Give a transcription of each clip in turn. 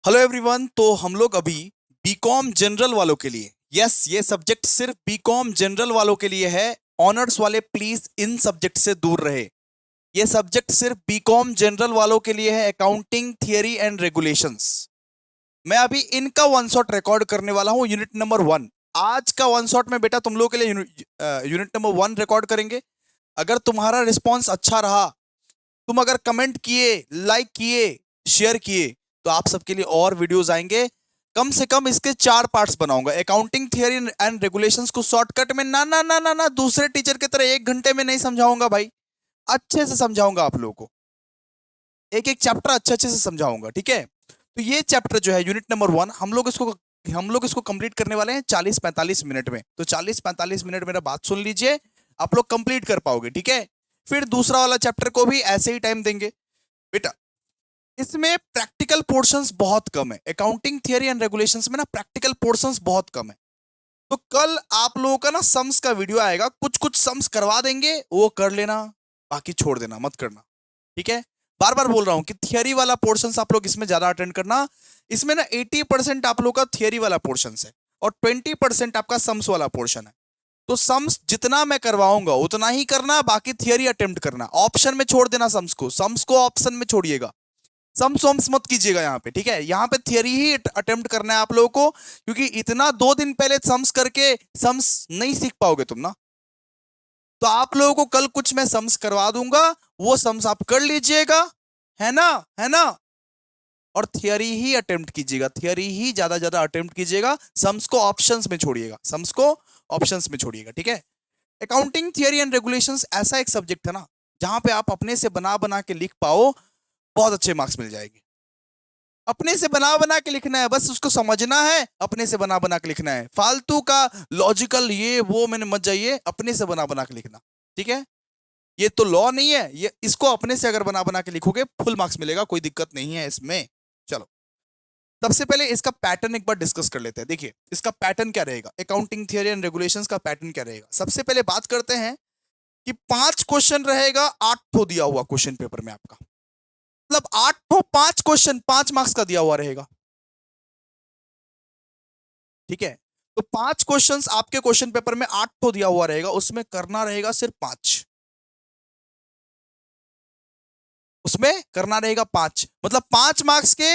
Hello everyone. तो हम लोग अभी बीकॉम जनरल वालों के लिए, यस ये सब्जेक्ट सिर्फ बीकॉम जनरल वालों के लिए है। ऑनर्स वाले प्लीज इन सब्जेक्ट से दूर रहे। ये सब्जेक्ट सिर्फ बीकॉम जनरल वालों के लिए है, अकाउंटिंग थियरी एंड रेगुलेशंस। मैं अभी इनका वन शॉट रिकॉर्ड करने वाला हूं, यूनिट नंबर 1। आज का वन शॉट में बेटा तुम लोगों के लिए यूनिट नंबर 1 रिकॉर्ड करेंगे। अगर तुम्हारा रिस्पॉन्स अच्छा रहा, तुम अगर कमेंट किए, लाइक किए, शेयर किए, तो आप सबके लिए और वीडियोस आएंगे। कम से कम इसके 4 पार्ट्स बनाऊंगा। अकाउंटिंग थियरी एंड रेगुलेशंस को शॉर्टकट में ना ना ना ना ना दूसरे टीचर की तरह 1 घंटे में नहीं समझाऊंगा भाई, अच्छे से समझाऊंगा आप लोगों को। एक एक चैप्टर अच्छे अच्छे से समझाऊंगा, ठीक है। तो ये चैप्टर जो है यूनिट नंबर 1, हम लोग इसको कंप्लीट करने वाले हैं 40-45 मिनट में। तो 40-45 मिनट मेरा बात सुन लीजिए, आप लोग कंप्लीट कर पाओगे, ठीक है। फिर दूसरा वाला चैप्टर को भी ऐसे ही टाइम देंगे बेटा। इसमें प्रैक्टिकल पोर्शंस बहुत कम है, अकाउंटिंग थियरी एंड रेगुलेशंस में ना प्रैक्टिकल पोर्शंस बहुत कम है। तो कल आप लोगों का ना सम्स का वीडियो आएगा, कुछ कुछ सम्स करवा देंगे, वो कर लेना, बाकी छोड़ देना, मत करना, ठीक है। बार बार बोल रहा हूं कि थियरी वाला पोर्शंस आप लोग इसमें ज्यादा अटेंड करना। इसमें ना 80% आप लोग का थियरी वाला पोर्शन है और 20% आपका सम्स वाला पोर्शन है। तो सम्स जितना मैं करवाऊंगा उतना ही करना, बाकी थियरी अटेम्प्ट करना। ऑप्शन में छोड़ देना सम्स को ऑप्शन में छोड़िएगा। सम्स मत कीजिएगा यहाँ पे, ठीक है। यहाँ पे थियरी ही अटेम्प्ट करना है आप लोगों को, क्योंकि इतना 2 दिन पहले सम्स करके सम्स नहीं सीख पाओगे तुम ना। तो आप लोगों को कल कुछ मैं सम्स करवा दूंगा, वो सम्स आप कर लीजिएगा, है ना, है ना। और थियरी ही अटेम्प्ट कीजिएगा, थियरी ही ज्यादा ज्यादा अटेम्प्ट कीजिएगा, सम्स को ऑप्शंस में छोड़िएगा, सम्स को ऑप्शंस में छोड़िएगा, ठीक है। अकाउंटिंग थियरी एंड रेगुलेशंस ऐसा एक सब्जेक्ट है ना, जहां पे आप अपने से बना बना के लिख पाओ, बहुत अच्छे मार्क्स मिल जाएंगे। अपने से बना बना के लिखना है, बस उसको समझना है, अपने से बना बना के लिखना है। फालतू का लॉजिकल ये वो मैंने मत जाइए, अपने से बना बना के लिखना, ठीक है। ये तो लॉ नहीं है, ये इसको अपने से अगर बना बना के लिखोगे फुल मार्क्स मिलेगा, कोई दिक्कत नहीं है इसमें। चलो, सबसे पहले इसका पैटर्न एक बार डिस्कस कर लेते हैं। देखिए इसका पैटर्न क्या रहेगा, अकाउंटिंग थियरी एंड रेगुलेशंस का पैटर्न क्या रहेगा। सबसे पहले बात करते हैं कि 5 क्वेश्चन रहेगा, 8 ठो दिया हुआ क्वेश्चन पेपर में आपका, मतलब 8 ठो 5 क्वेश्चन 5 मार्क्स का दिया हुआ रहेगा, ठीक है। तो 5 क्वेश्चंस आपके क्वेश्चन पेपर में 8 ठो दिया हुआ रहेगा, उसमें करना रहेगा सिर्फ 5, उसमें करना रहेगा 5, मतलब 5 मार्क्स के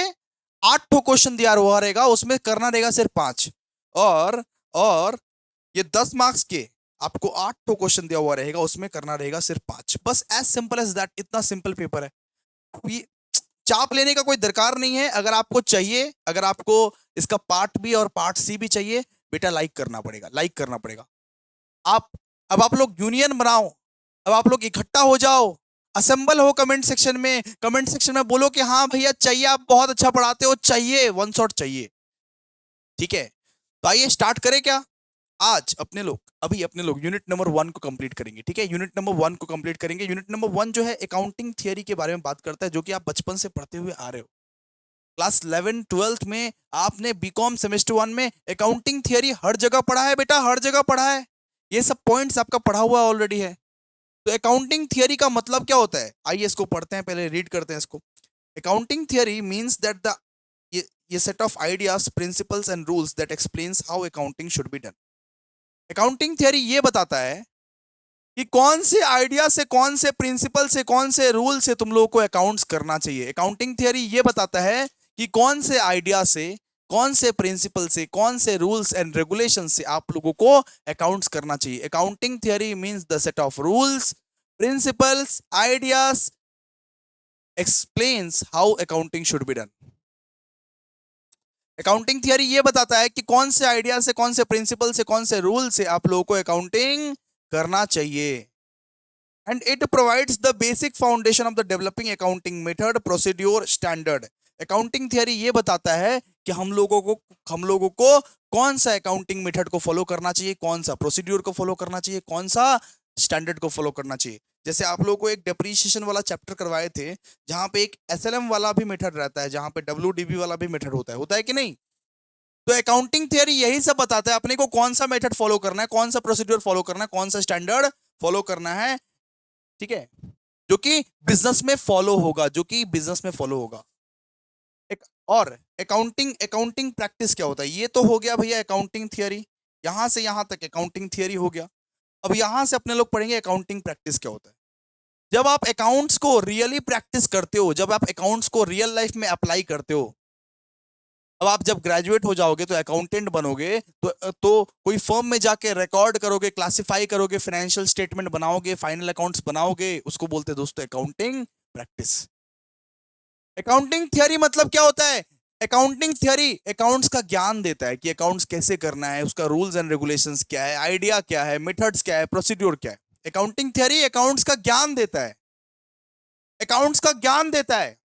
8 ठो क्वेश्चन दिया हुआ रहेगा, उसमें करना रहेगा सिर्फ 5। और ये 10 मार्क्स के आपको 8 ठो क्वेश्चन दिया हुआ रहेगा, उसमें करना रहेगा सिर्फ 5, बस एज सिंपल एज दैट। इतना सिंपल पेपर है, ये चाप लेने का कोई दरकार नहीं है। अगर आपको चाहिए, अगर आपको इसका पार्ट बी और पार्ट सी भी चाहिए, बेटा लाइक करना पड़ेगा, लाइक करना पड़ेगा। आप अब आप लोग यूनियन बनाओ, अब आप लोग इकट्ठा हो जाओ, असेंबल हो कमेंट सेक्शन में, कमेंट सेक्शन में बोलो कि हाँ भैया चाहिए, आप बहुत अच्छा पढ़ाते हो, चाहिए वन शॉट चाहिए, ठीक है। तो आइए स्टार्ट करें क्या। आज अपने लोग यूनिट नंबर 1 को कंप्लीट करेंगे, ठीक है। यूनिट नंबर 1 को कंप्लीट करेंगे। यूनिट नंबर 1 जो है अकाउंटिंग थियरी के बारे में बात करता है, जो कि आप बचपन से पढ़ते हुए आ रहे हो। क्लास 11 12th में आपने बीकॉम सेमेस्टर 1 में अकाउंटिंग थियरी हर जगह पढ़ा है बेटा, हर जगह पढ़ा है। ये सब पॉइंट्स आपका पढ़ा हुआ ऑलरेडी है। तो अकाउंटिंग थियरी का मतलब क्या होता है, आइए इसको पढ़ते हैं, पहले रीड करते हैं इसको। Accounting theory means that the ये set of ideas, principles and rules that explains how accounting should be done. Accounting theory ये बताता है कि कौन से आइडिया से, कौन से प्रिंसिपल से, कौन से रूल से तुम लोगों को अकाउंट्स करना चाहिए। अकाउंटिंग थियरी ये बताता है कि कौन से आइडिया से, कौन से प्रिंसिपल से, कौन से रूल्स एंड रेगुलेशन से आप लोगों को अकाउंट्स करना चाहिए। Accounting theory means the set of rules, principles, ideas explains how accounting should be done. Accounting theory ये बताता है कि कौन से आइडिया से, कौन से प्रिंसिपल से, कौन से रूल से आप लोगों को अकाउंटिंग करना चाहिए। And it provides the basic foundation of the developing accounting method, procedure, standard. Accounting theory ये बताता है कि हम लोगों को कौन सा अकाउंटिंग मेथड को फॉलो करना चाहिए, कौन सा प्रोसीड्योर को फॉलो करना चाहिए, कौन सा स्टैंडर्ड को फॉलो करना चाहिए। जैसे आप लोगों को एक डेप्रीशिएशन वाला चैप्टर करवाए थे, जहां पे एक एसएलएम वाला भी मेथड रहता है, जहां पे डब्ल्यूडीबी वाला भी मेथड होता है कि नहीं। तो अकाउंटिंग थियरी यही सब बताता है अपने को, कौन सा मेथड फॉलो करना है, कौन सा प्रोसीड्योर फॉलो करना है, कौन सा स्टैंडर्ड फॉलो करना है, ठीक है, जो कि बिजनेस में फॉलो होगा, जो कि बिजनेस में फॉलो होगा। और अकाउंटिंग अकाउंटिंग प्रैक्टिस क्या होता है? ये तो हो गया भैया अकाउंटिंग थियरी, यहां से यहां तक अकाउंटिंग थियरी हो गया। अब यहां से अपने लोग पढ़ेंगे अकाउंटिंग प्रैक्टिस क्या होता है। जब आप अकाउंट्स को रियली प्रैक्टिस करते हो, जब आप अकाउंट्स को रियल लाइफ में अप्लाई करते हो, अब आप जब ग्रेजुएट हो जाओगे तो अकाउंटेंट बनोगे, तो कोई फर्म में जाके रिकॉर्ड करोगे, क्लासिफाई करोगे, फाइनेंशियल स्टेटमेंट बनाओगे, फाइनल अकाउंट्स बनाओगे, उसको बोलते हैं दोस्तों अकाउंटिंग प्रैक्टिस। अकाउंटिंग थियरी मतलब क्या होता है? अकाउंटिंग थियरी अकाउंट्स का ज्ञान देता है कि अकाउंट्स कैसे करना है, उसका रूल्स एंड रेगुलेशंस क्या है, आइडिया क्या है, मेथड्स क्या है, प्रोसीड्योर क्या है। अकाउंटिंग थियरी अकाउंट्स का ज्ञान देता है, अकाउंट्स का ज्ञान देता है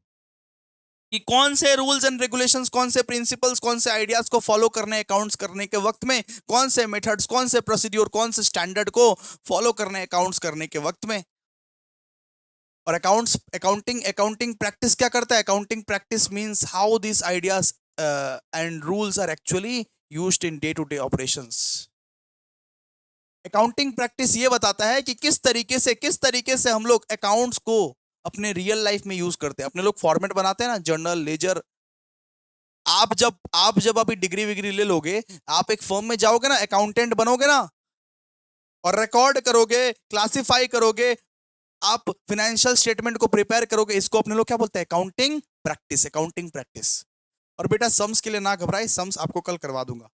कि कौन से रूल्स एंड रेगुलेशंस, कौन से प्रिंसिपल्स, कौन से आइडियाज को फॉलो करने हैं अकाउंट्स करने के वक्त में, कौन से मेथड्स, कौन से प्रोसीड्योर, कौन से स्टैंडर्ड को फॉलो करने अकाउंट्स करने के वक्त में। और अकाउंट्स अकाउंटिंग अकाउंटिंग प्रैक्टिस क्या करता है? Accounting practice means how this ideas and rules are actually used in day to day operations. Accounting practice ये बताता है कि किस तरीके से हम लोग अकाउंट्स को अपने रियल लाइफ में यूज करते हैं। अपने लोग फॉर्मेट बनाते हैं ना, जर्नल, लेजर। आप जब अभी डिग्री विग्री ले लोगे, आप एक फर्म में जाओगे ना, अकाउंटेंट बनोगे ना, और रिकॉर्ड करोगे, क्लासिफाई करोगे, आप फाइनेंशियल स्टेटमेंट को प्रिपेयर करोगे, इसको अपने लोग क्या बोलते हैं? Accounting practice, accounting practice. और बेटा समस के लिए ना घबराए, समस आपको कल करवा दूंगा।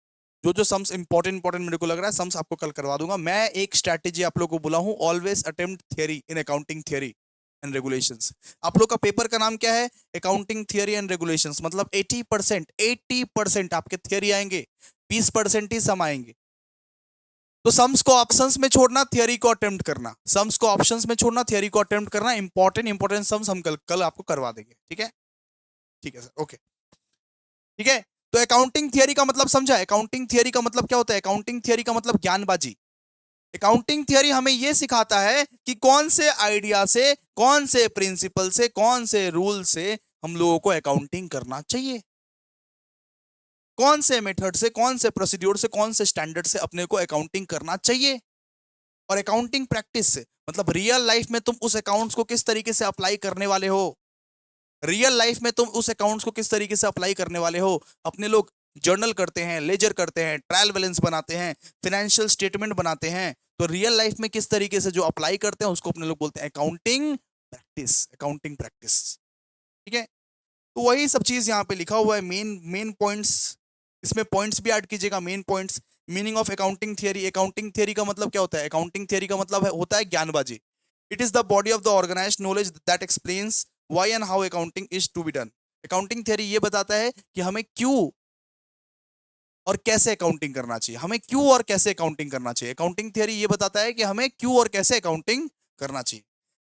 जो जो सम्स इंपॉर्टेंट इंपॉर्टेंट मेरे को लग रहा है, सम्स आपको कल करवा दूंगा। मैं एक स्ट्रैटेजी आप लोगों को बोला हूं, always attempt theory in accounting theory and regulations. आप लोग का पेपर का नाम क्या है? Accounting theory and regulations. मतलब 80% आपके थियरी आएंगे, 20% ही सम आएंगे। तो सम्स को ऑप्शंस में छोड़ना, थियरी को अटेम्प्ट करना, सम्स को ऑप्शंस में छोड़ना, थियरी को अटेम्प्ट करना। इंपॉर्टेंट सम्स हम कल आपको करवा देंगे, ठीक है? ठीक है सर, ओके, ठीक है। तो अकाउंटिंग थियरी का मतलब समझा? अकाउंटिंग थियरी का मतलब क्या होता है? अकाउंटिंग थियरी का मतलब ज्ञानबाजी। अकाउंटिंग थियरी हमें यह सिखाता है कि कौन से आइडिया से, कौन से प्रिंसिपल से, कौन से रूल से हम लोगों को अकाउंटिंग करना चाहिए, कौन से मेथड से, कौन से प्रोसीड्योर से, कौन से स्टैंडर्ड से अपने को अकाउंटिंग करना चाहिए। और अकाउंटिंग प्रैक्टिस से मतलब रियल लाइफ में तुम उस अकाउंट्स को किस तरीके से अप्लाई करने वाले हो, रियल लाइफ में तुम उस अकाउंट्स को किस तरीके से अप्लाई करने वाले हो। अपने लोग जर्नल करते हैं, लेजर करते हैं, ट्रायल बैलेंस बनाते हैं, फाइनेंशियल स्टेटमेंट बनाते हैं, तो रियल लाइफ में किस तरीके से जो अप्लाई करते हैं उसको अपने लोग बोलते हैं अकाउंटिंग प्रैक्टिस, अकाउंटिंग प्रैक्टिस, ठीक है। तो वही सब चीज यहाँ पे लिखा हुआ है, मेन मेन पॉइंट्स, इसमें पॉइंट्स भी ऐड कीजिएगा, main points. Meaning of accounting theory, accounting theory का मतलब क्या होता है? अकाउंटिंग थियरी का मतलब होता है ज्ञानबाजी। It is the body of the organised knowledge that explains why and how accounting is to be done. Accounting theory ये बताता है कि हमें क्यों और कैसे अकाउंटिंग करना चाहिए, हमें क्यों और कैसे अकाउंटिंग करना चाहिए। अकाउंटिंग थियरी ये बताता है कि हमें क्यों और कैसे अकाउंटिंग करना चाहिए।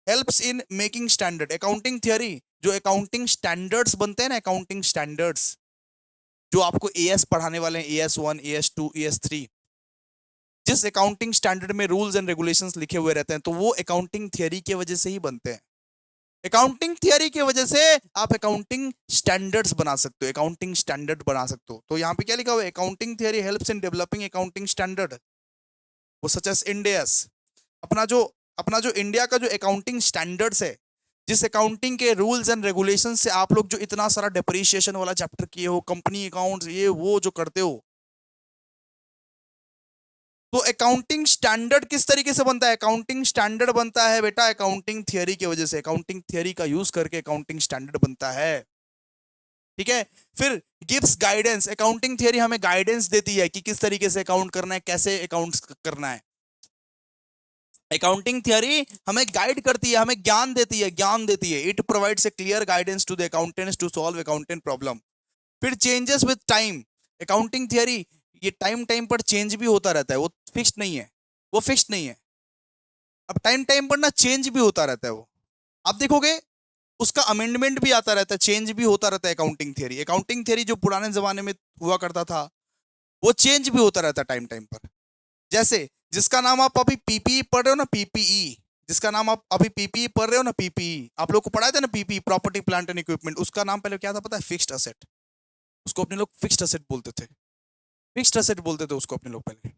Helps in making standard, accounting theory जो अकाउंटिंग स्टैंडर्ड्स बनते हैं ना, अकाउंटिंग स्टैंडर्ड्स जो आपको एएस पढ़ाने वाले हैं, AS1, AS2, AS3, जिस अकाउंटिंग स्टैंडर्ड में रूल्स एंड रेगुलेशंस लिखे हुए रहते हैं, तो वो अकाउंटिंग थियरी की वजह से ही बनते हैं। अकाउंटिंग थियरी की वजह से आप अकाउंटिंग स्टैंडर्ड्स बना सकते हो, अकाउंटिंग स्टैंडर्ड बना सकते हो। तो यहाँ पे क्या लिखा हुआ है? Accounting theory helps in developing accounting standard, वो सच एज इंडियस। अपना जो अपना जो इंडिया का जो अकाउंटिंग स्टैंडर्ड्स है, जिस अकाउंटिंग के रूल्स एंड रेगुलेशन से आप लोग जो इतना सारा डेप्रिसिएशन वाला चैप्टर किए हो, कंपनी अकाउंट्स, ये वो जो करते हो, तो अकाउंटिंग स्टैंडर्ड किस तरीके से बनता है? अकाउंटिंग स्टैंडर्ड बनता है बेटा अकाउंटिंग थियरी की वजह से, अकाउंटिंग थियरी का यूज करके अकाउंटिंग स्टैंडर्ड बनता है, ठीक है। फिर गिव्स गाइडेंस, अकाउंटिंग थियरी हमें गाइडेंस देती है कि किस तरीके से अकाउंट करना है, कैसे अकाउंट्स करना है। अकाउंटिंग थियरी हमें गाइड करती है, हमें ज्ञान देती है। It provides a clear guidance to the accountants to solve accountant problem. फिर changes with time, accounting theory ये टाइम टाइम पर चेंज भी होता रहता है, वो फिक्स्ड नहीं है, वो फिक्स्ड नहीं है। अब टाइम टाइम पर ना चेंज भी होता रहता है, वो आप देखोगे उसका अमेंडमेंट भी आता रहता है, चेंज भी होता रहता है। अकाउंटिंग थियरी जो पुराने जमाने में हुआ करता था, वो चेंज भी होता रहता है टाइम टाइम पर। जैसे जिसका नाम आप अभी पीपीई पढ़ रहे हो ना, पीपीई, जिसका नाम आप अभी पीपीई पढ़ रहे हो ना, पीपीई आप लोग को पढ़ाया था ना, PPE property plant and equipment, उसका नाम पहले क्या था पता है? Fixed asset. उसको अपने लोग फिक्स्ड असेट बोलते थे, फिक्स्ड असेट बोलते थे उसको अपने लोग पहले।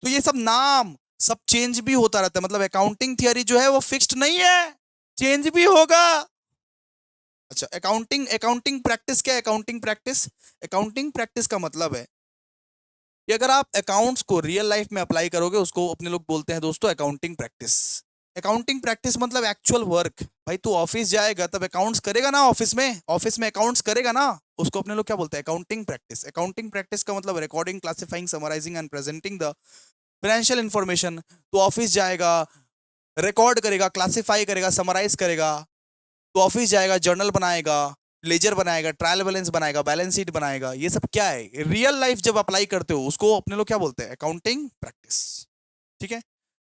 तो ये सब नाम सब चेंज भी होता रहता है, मतलब अकाउंटिंग थियरी जो है वो फिक्स्ड नहीं है, चेंज भी होगा। अच्छा, अकाउंटिंग अकाउंटिंग प्रैक्टिस क्या है? अकाउंटिंग प्रैक्टिस का मतलब है कि अगर आप अकाउंट्स को रियल लाइफ में अप्लाई करोगे, उसको अपने लोग बोलते हैं दोस्तों अकाउंटिंग प्रैक्टिस। अकाउंटिंग प्रैक्टिस मतलब एक्चुअल वर्क। भाई तू ऑफिस जाएगा तब अकाउंट्स करेगा ना, ऑफिस में अकाउंट्स करेगा ना, उसको अपने लोग क्या बोलते हैं? Accounting practice. अकाउंटिंग प्रैक्टिस का मतलब recording, classifying, summarising and presenting the financial information. तो ऑफिस जाएगा, रिकॉर्ड करेगा, क्लासिफाई करेगा, समराइज करेगा। तो ऑफिस जाएगा, जर्नल बनाएगा, लेजर बनाएगा, ट्रायल बैलेंस बनाएगा, बैलेंस शीट बनाएगा। ये सब क्या है? रियल लाइफ जब अप्लाई करते हो उसको अपने लोग क्या बोलते हैं? Accounting practice. ठीक है,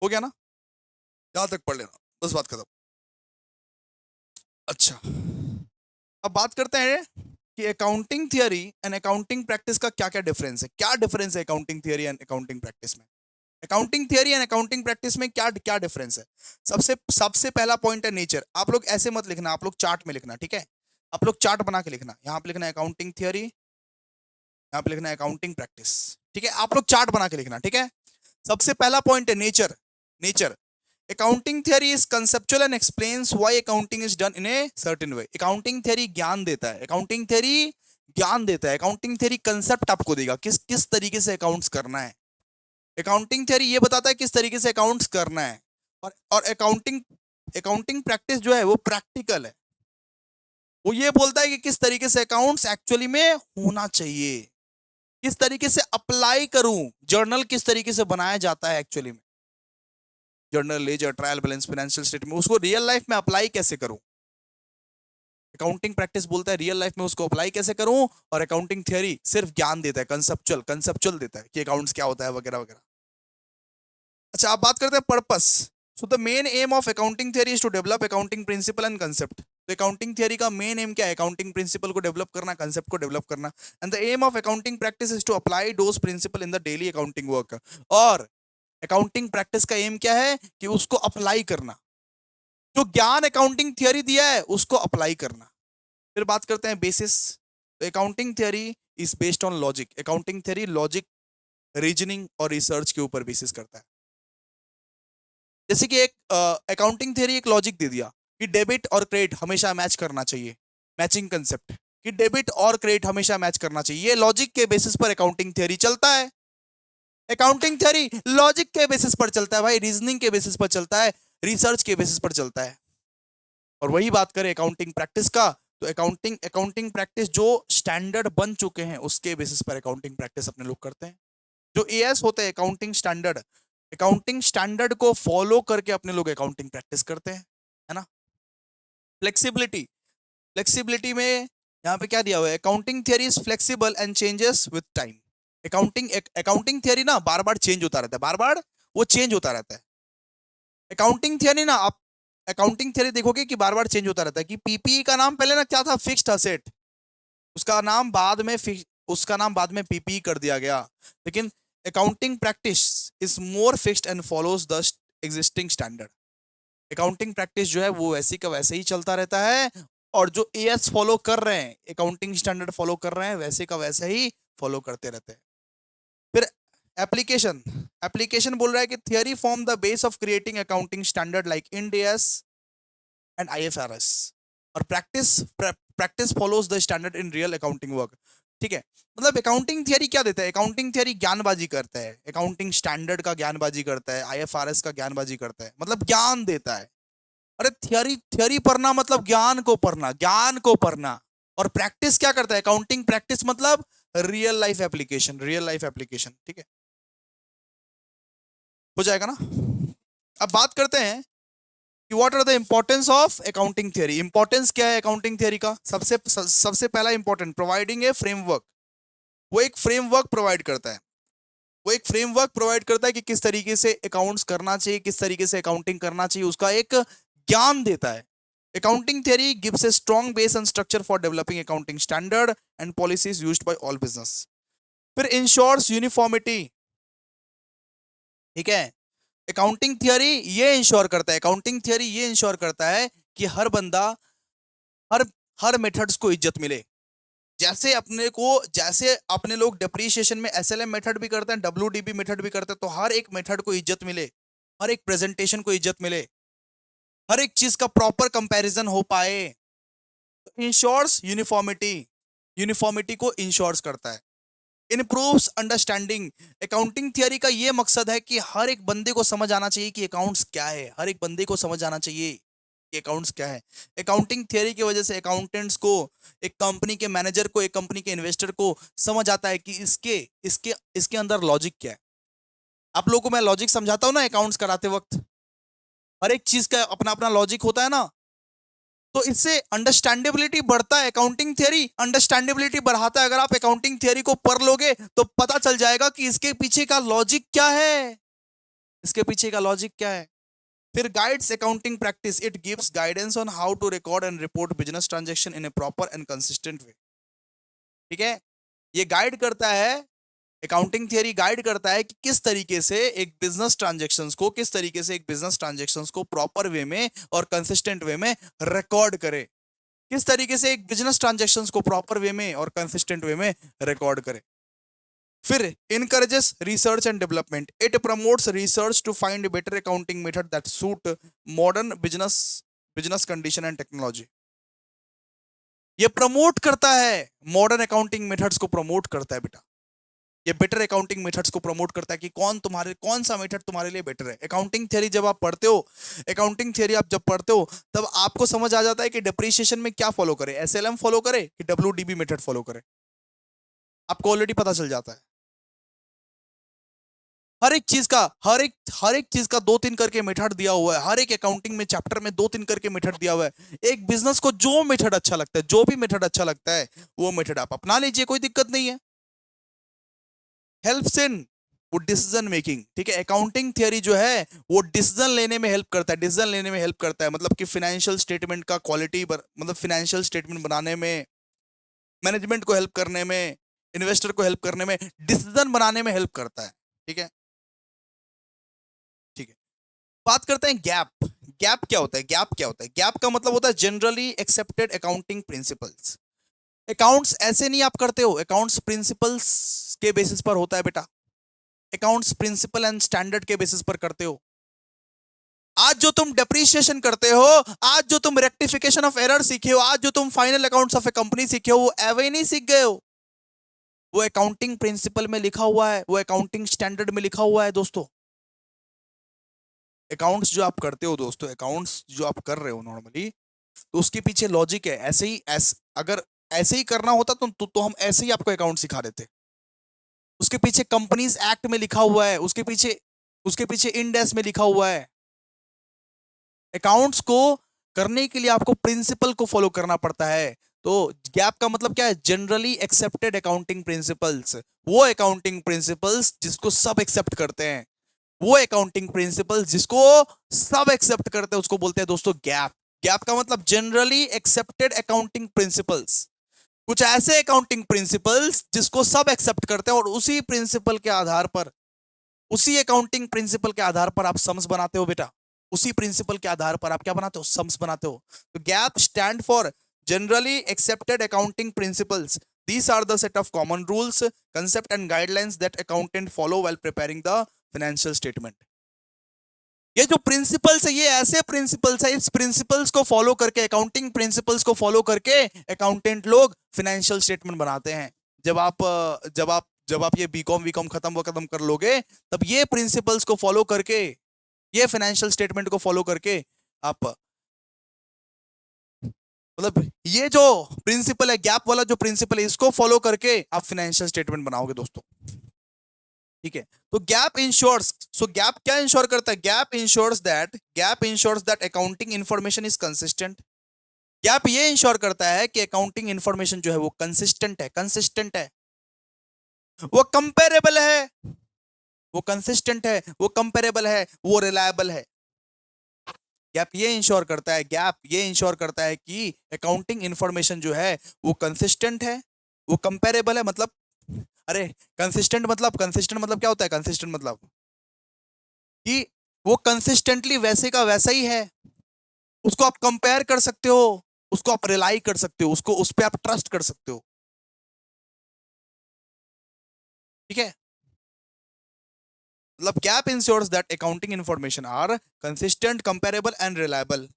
हो गया ना? यहां तक पढ़ लेना, बस बात खत्म। अच्छा, अब बात करते हैं कि accounting theory and accounting practice का क्या क्या डिफरेंस है। क्या डिफरेंस है accounting theory and accounting practice में? Accounting theory and accounting practice में क्या क्या डिफरेंस है? सबसे सबसे पहला पॉइंट है नेचर। आप लोग ऐसे मत लिखना, आप लोग चार्ट में लिखना, ठीक है? आप लोग चार्ट बना के लिखना। यहाँ पे लिखना है अकाउंटिंग थियरी, यहाँ पे लिखना है अकाउंटिंग प्रैक्टिस। ठीक है, आप लोग चार्ट बना के लिखना, ठीक है? सबसे पहला पॉइंट है nature. Nature, accounting theory is conceptual and explains why accounting is done in a certain way. Accounting theory ज्ञान देता है, अकाउंटिंग थियरी ज्ञान देता है, अकाउंटिंग थियरी कंसेप्ट आपको देगा किस किस तरीके से अकाउंट्स करना है। अकाउंटिंग थियरी ये बताता है किस तरीके से अकाउंट्स करना है। और अकाउंटिंग अकाउंटिंग प्रैक्टिस जो है वो प्रैक्टिकल है। वो ये बोलता है कि किस तरीके से अकाउंट्स एक्चुअली में होना चाहिए, किस तरीके से अप्लाई करूं, जर्नल किस तरीके से बनाया जाता है एक्चुअली में, journal, ledger, trial balance, financial statement, उसको रियल लाइफ में अप्लाई कैसे करूं। अकाउंटिंग प्रैक्टिस बोलता है रियल लाइफ में उसको अप्लाई कैसे करूं। और अकाउंटिंग थियरी सिर्फ ज्ञान देता है, कंसेप्चुअल कंसेप्चुअल देता है कि अकाउंट्स क्या होता है वगैरह वगैरह। अच्छा, आप बात करते हैं purpose. So the main aim of accounting theory is to develop accounting principle and concept. तो अकाउंटिंग थियरी का मेन एम क्या है? अकाउंटिंग प्रिंसिपल को डेवलप करना, कंसेप्ट को डेवलप करना। And the aim of accounting practice is to apply those principle in the daily accounting work. और accounting practice का एम क्या है? कि उसको अप्लाई करना, जो ज्ञान अकाउंटिंग थियरी दिया है उसको अप्लाई करना। फिर बात करते हैं बेसिस। तो accounting theory is based on logic. Accounting theory logic, reasoning और रिसर्च के ऊपर बेसिस करता है। जैसे कि एक अकाउंटिंग थियरी एक लॉजिक दे दिया कि डेबिट और क्रेडिट हमेशा मैच करना चाहिए, मैचिंग कंसेप्ट, कि डेबिट और क्रेडिट हमेशा मैच करना चाहिए। ये लॉजिक के बेसिस पर अकाउंटिंग थियरी चलता है। अकाउंटिंग थियरी लॉजिक के बेसिस पर चलता है भाई, रीजनिंग के बेसिस पर चलता है, रिसर्च के बेसिस पर चलता है। और वही बात करें अकाउंटिंग प्रैक्टिस का, तो अकाउंटिंग अकाउंटिंग प्रैक्टिस जो स्टैंडर्ड बन चुके हैं उसके बेसिस पर अकाउंटिंग प्रैक्टिस अपने लोग करते हैं। जो एएस होते हैं अकाउंटिंग स्टैंडर्ड को फॉलो करके अपने लोग अकाउंटिंग प्रैक्टिस करते हैं, है ना? फ्लेक्सिबिलिटी, फ्लेक्सिबिलिटी में यहाँ पे क्या दिया हुआ है? Accounting theory is flexible and changes with time. Accounting theory ना बार बार चेंज होता रहता है, बार बार वो चेंज होता रहता है। अकाउंटिंग थियरी ना, आप अकाउंटिंग थियरी देखोगे कि बार बार चेंज होता रहता है। कि पीपीई का नाम पहले ना क्या था? Fixed asset. उसका नाम बाद में पीपीई कर दिया गया। लेकिन accounting practice is more fixed and follows the existing standard. Accounting practice जो है वो वैसे का वैसे ही चलता रहता है। और जो एएस फॉलो कर रहे हैं, अकाउंटिंग स्टैंडर्ड फॉलो कर रहे हैं, वैसे का वैसे ही फॉलो करते रहते हैं। फिर एप्लीकेशन, एप्लीकेशन बोल रहा है कि theory form the base of creating accounting standard like Ind AS and IFRS. और practice follows the standard in real accounting work. ठीक है, मतलब अकाउंटिंग थियरी क्या देता है? अकाउंटिंग थियरी ज्ञानबाजी करता है, अकाउंटिंग स्टैंडर्ड का ज्ञानबाजी करता है, आईएफआरएस का ज्ञानबाजी करता है, मतलब ज्ञान देता है। अरे थियरी थियरी पढ़ना मतलब ज्ञान को पढ़ना, ज्ञान को पढ़ना। और प्रैक्टिस क्या करता है? अकाउंटिंग प्रैक्टिस मतलब real life application, real life application. ठीक है, हो जाएगा ना? अब बात करते हैं कि what are the importance of accounting theory. Importance क्या है अकाउंटिंग थियरी का? सबसे पहला इंपॉर्टेंट, प्रोवाइडिंग ए फ्रेमवर्क। वो एक फ्रेमवर्क प्रोवाइड करता है, वो एक फ्रेमवर्क प्रोवाइड करता है कि किस तरीके से अकाउंट्स करना चाहिए, किस तरीके से अकाउंटिंग करना चाहिए, उसका एक ज्ञान देता है। Accounting theory gives a strong base and structure for developing accounting standard and policies used by all business. फिर इंश्योर्स यूनिफॉर्मिटी। ठीक है, अकाउंटिंग थियरी ये इंश्योर करता है कि हर बंदा, हर हर मेथड्स को इज्जत मिले। जैसे अपने लोग डिप्रीशिएशन में एसएलएम मेथड भी करते हैं, डब्ल्यूडीबी मेथड भी करते हैं, तो हर एक मेथड को इज्जत मिले, हर एक प्रेजेंटेशन को इज्जत मिले, हर एक चीज का प्रॉपर कंपैरिजन हो पाए। इंश्योर्स यूनिफॉर्मिटी, यूनिफॉर्मिटी को इंश्योर्स करता है। इम्प्रूव्स अंडरस्टैंडिंग, अकाउंटिंग थियरी का ये मकसद है कि हर एक बंदे को समझ आना चाहिए कि अकाउंट्स क्या है, हर एक बंदे को समझ आना चाहिए कि अकाउंट्स क्या है। अकाउंटिंग थियरी की वजह से अकाउंटेंट्स को, एक कंपनी के मैनेजर को, एक कंपनी के इन्वेस्टर को समझ आता है कि इसके इसके इसके अंदर लॉजिक क्या है। आप लोगों को मैं लॉजिक समझाता हूं ना अकाउंट्स कराते वक्त, हर एक चीज का अपना अपना लॉजिक होता है ना, तो इससे अंडरस्टैंडेबिलिटी बढ़ता है। अकाउंटिंग थियरी अंडरस्टैंडेबिलिटी बढ़ाता है। अगर आप अकाउंटिंग थियरी को पढ़ लोगे तो पता चल जाएगा कि इसके पीछे का लॉजिक क्या है, इसके पीछे का लॉजिक क्या है। फिर guides accounting practice, it gives guidance on how to record and report business transaction in a proper and consistent way. ठीक है, ये गाइड करता है, अकाउंटिंग थियरी गाइड करता है कि किस तरीके से एक बिजनेस ट्रांजैक्शंस को, किस तरीके से एक बिजनेस ट्रांजैक्शंस को प्रॉपर वे में और कंसिस्टेंट वे में रिकॉर्ड करे, किस तरीके से एक बिजनेस ट्रांजैक्शंस को प्रॉपर वे में और कंसिस्टेंट वे में रिकॉर्ड करे। फिर encourages research and development, it promotes research to find better accounting method that suit modern business business condition and technology. ये प्रमोट करता है, मॉडर्न अकाउंटिंग मेथड्स को प्रमोट करता है बेटा, ये बेटर अकाउंटिंग मेथड्स को प्रमोट करता है कि कौन सा मेथड तुम्हारे लिए बेटर है। अकाउंटिंग थियरी जब आप पढ़ते हो, अकाउंटिंग थियरी आप जब पढ़ते हो तब आपको समझ आ जाता है कि डिप्रिसिएशन में क्या फॉलो करे, एसएलएम फॉलो करे कि डब्ल्यूडीबी मेथड फॉलो करे, आपको ऑलरेडी पता चल जाता है। हर एक चीज का दो तीन करके मेथड दिया हुआ है, हर एक अकाउंटिंग में चैप्टर में दो तीन करके मेथड दिया हुआ है। एक बिजनेस को जो मेथड अच्छा लगता है, जो भी मेथड अच्छा लगता है वो मेथड आप अपना लीजिए, कोई दिक्कत नहीं है। हेल्प्स इन वो डिसीजन मेकिंग, ठीक है, अकाउंटिंग थियरी जो है वो डिसीजन लेने में हेल्प करता है, डिसीजन लेने में हेल्प करता है, मतलब कि फाइनेंशियल स्टेटमेंट का क्वालिटी, मतलब फाइनेंशियल स्टेटमेंट बनाने में, मैनेजमेंट को हेल्प करने में, इन्वेस्टर को हेल्प करने में, डिसीजन बनाने में हेल्प करता है। ठीक है, ठीक है। बात करते हैं गैप। गैप क्या होता है, गैप क्या होता है? गैप का मतलब होता है generally accepted accounting principles. Accounts ऐसे नहीं आप करते हो, अकाउंट्स प्रिंसिपल्स के बेसिस पर होता है बेटा, अकाउंट्स प्रिंसिपल एंड स्टैंडर्ड के बेसिस पर करते हो। आज जो तुम डेप्रिसिएशन करते हो, आज जो तुम रेक्टिफिकेशन ऑफ एरर सीखे हो, आज जो तुम final accounts of A company सीखे हो, वो एवे ही नहीं सीख गए हो, वो अकाउंटिंग प्रिंसिपल में लिखा हुआ है, वो अकाउंटिंग स्टैंडर्ड में लिखा हुआ है दोस्तों। अकाउंट्स जो आप करते हो दोस्तों, अकाउंट्स जो आप कर रहे हो नॉर्मली, तो उसके पीछे लॉजिक है। ऐसे ही अगर ऐसे ही करना होता तो हम ऐसे ही आपको अकाउंट सिखा देते। उसके पीछे कंपनीज एक्ट में लिखा हुआ है, उसके पीछे इंड एस में लिखा हुआ है। अकाउंट्स को करने के लिए आपको प्रिंसिपल को फॉलो करना पड़ता है। तो गैप का मतलब क्या है? जनरली एक्सेप्टेड अकाउंटिंग प्रिंसिपल्स, वो अकाउंटिंग प्रिंसिपल्स जिसको सब एक्सेप्ट करते हैं, वो अकाउंटिंग प्रिंसिपल्स जिसको सब एक्सेप्ट करते हैं उसको बोलते हैं दोस्तों गैप। गैप का मतलब जनरली एक्सेप्टेड अकाउंटिंग प्रिंसिपल्स, कुछ ऐसे अकाउंटिंग प्रिंसिपल्स जिसको सब एक्सेप्ट करते हैं और उसी प्रिंसिपल के आधार पर, उसी अकाउंटिंग प्रिंसिपल के आधार पर आप सम्स बनाते हो बेटा। उसी प्रिंसिपल के आधार पर आप क्या बनाते हो? सम्स बनाते हो। तो gap stand for generally accepted accounting principles. These are the set of common rules, concept and guidelines that accountant follow while preparing the financial statement. ये जो प्रिंसिपल्स है ये ऐसे प्रिंसिपल्स है, इस प्रिंसिपल्स को फॉलो करके, अकाउंटिंग प्रिंसिपल्स को फॉलो करके अकाउंटेंट लोग फाइनेंशियल स्टेटमेंट बनाते हैं। जब आप ये बीकॉम खत्म कर लोगे, तब ये प्रिंसिपल्स को फॉलो करके, ये फाइनेंशियल स्टेटमेंट को फॉलो करके आप, मतलब ये जो प्रिंसिपल है, गैप वाला जो प्रिंसिपल है, इसको फॉलो करके आप फाइनेंशियल स्टेटमेंट बनाओगे दोस्तों। ठीक है, तो गैप इंश्योर्स, सो गैप क्या इंश्योर करता है? GAAP ensures that accounting information is consistent. GAAP ये इंश्योर करता है कि अकाउंटिंग इंफॉर्मेशन जो है वो कंसिस्टेंट है, वो कंपेरेबल है, वो कंसिस्टेंट है, वो कंपेरेबल है, वो रिलायबल है। गैप ये इंश्योर करता है कि अकाउंटिंग इंफॉर्मेशन जो है वो कंसिस्टेंट है, वो कंपेरेबल है, मतलब, अरे कंसिस्टेंट मतलब क्या होता है? कंसिस्टेंट मतलब कि वो कंसिस्टेंटली वैसे का वैसा ही है, उसको आप कंपेयर कर सकते हो, उसको आप रिलाई कर सकते हो, उसको उस पर आप ट्रस्ट कर सकते हो। ठीक है, मतलब GAAP ensures that accounting information are consistent, comparable and reliable.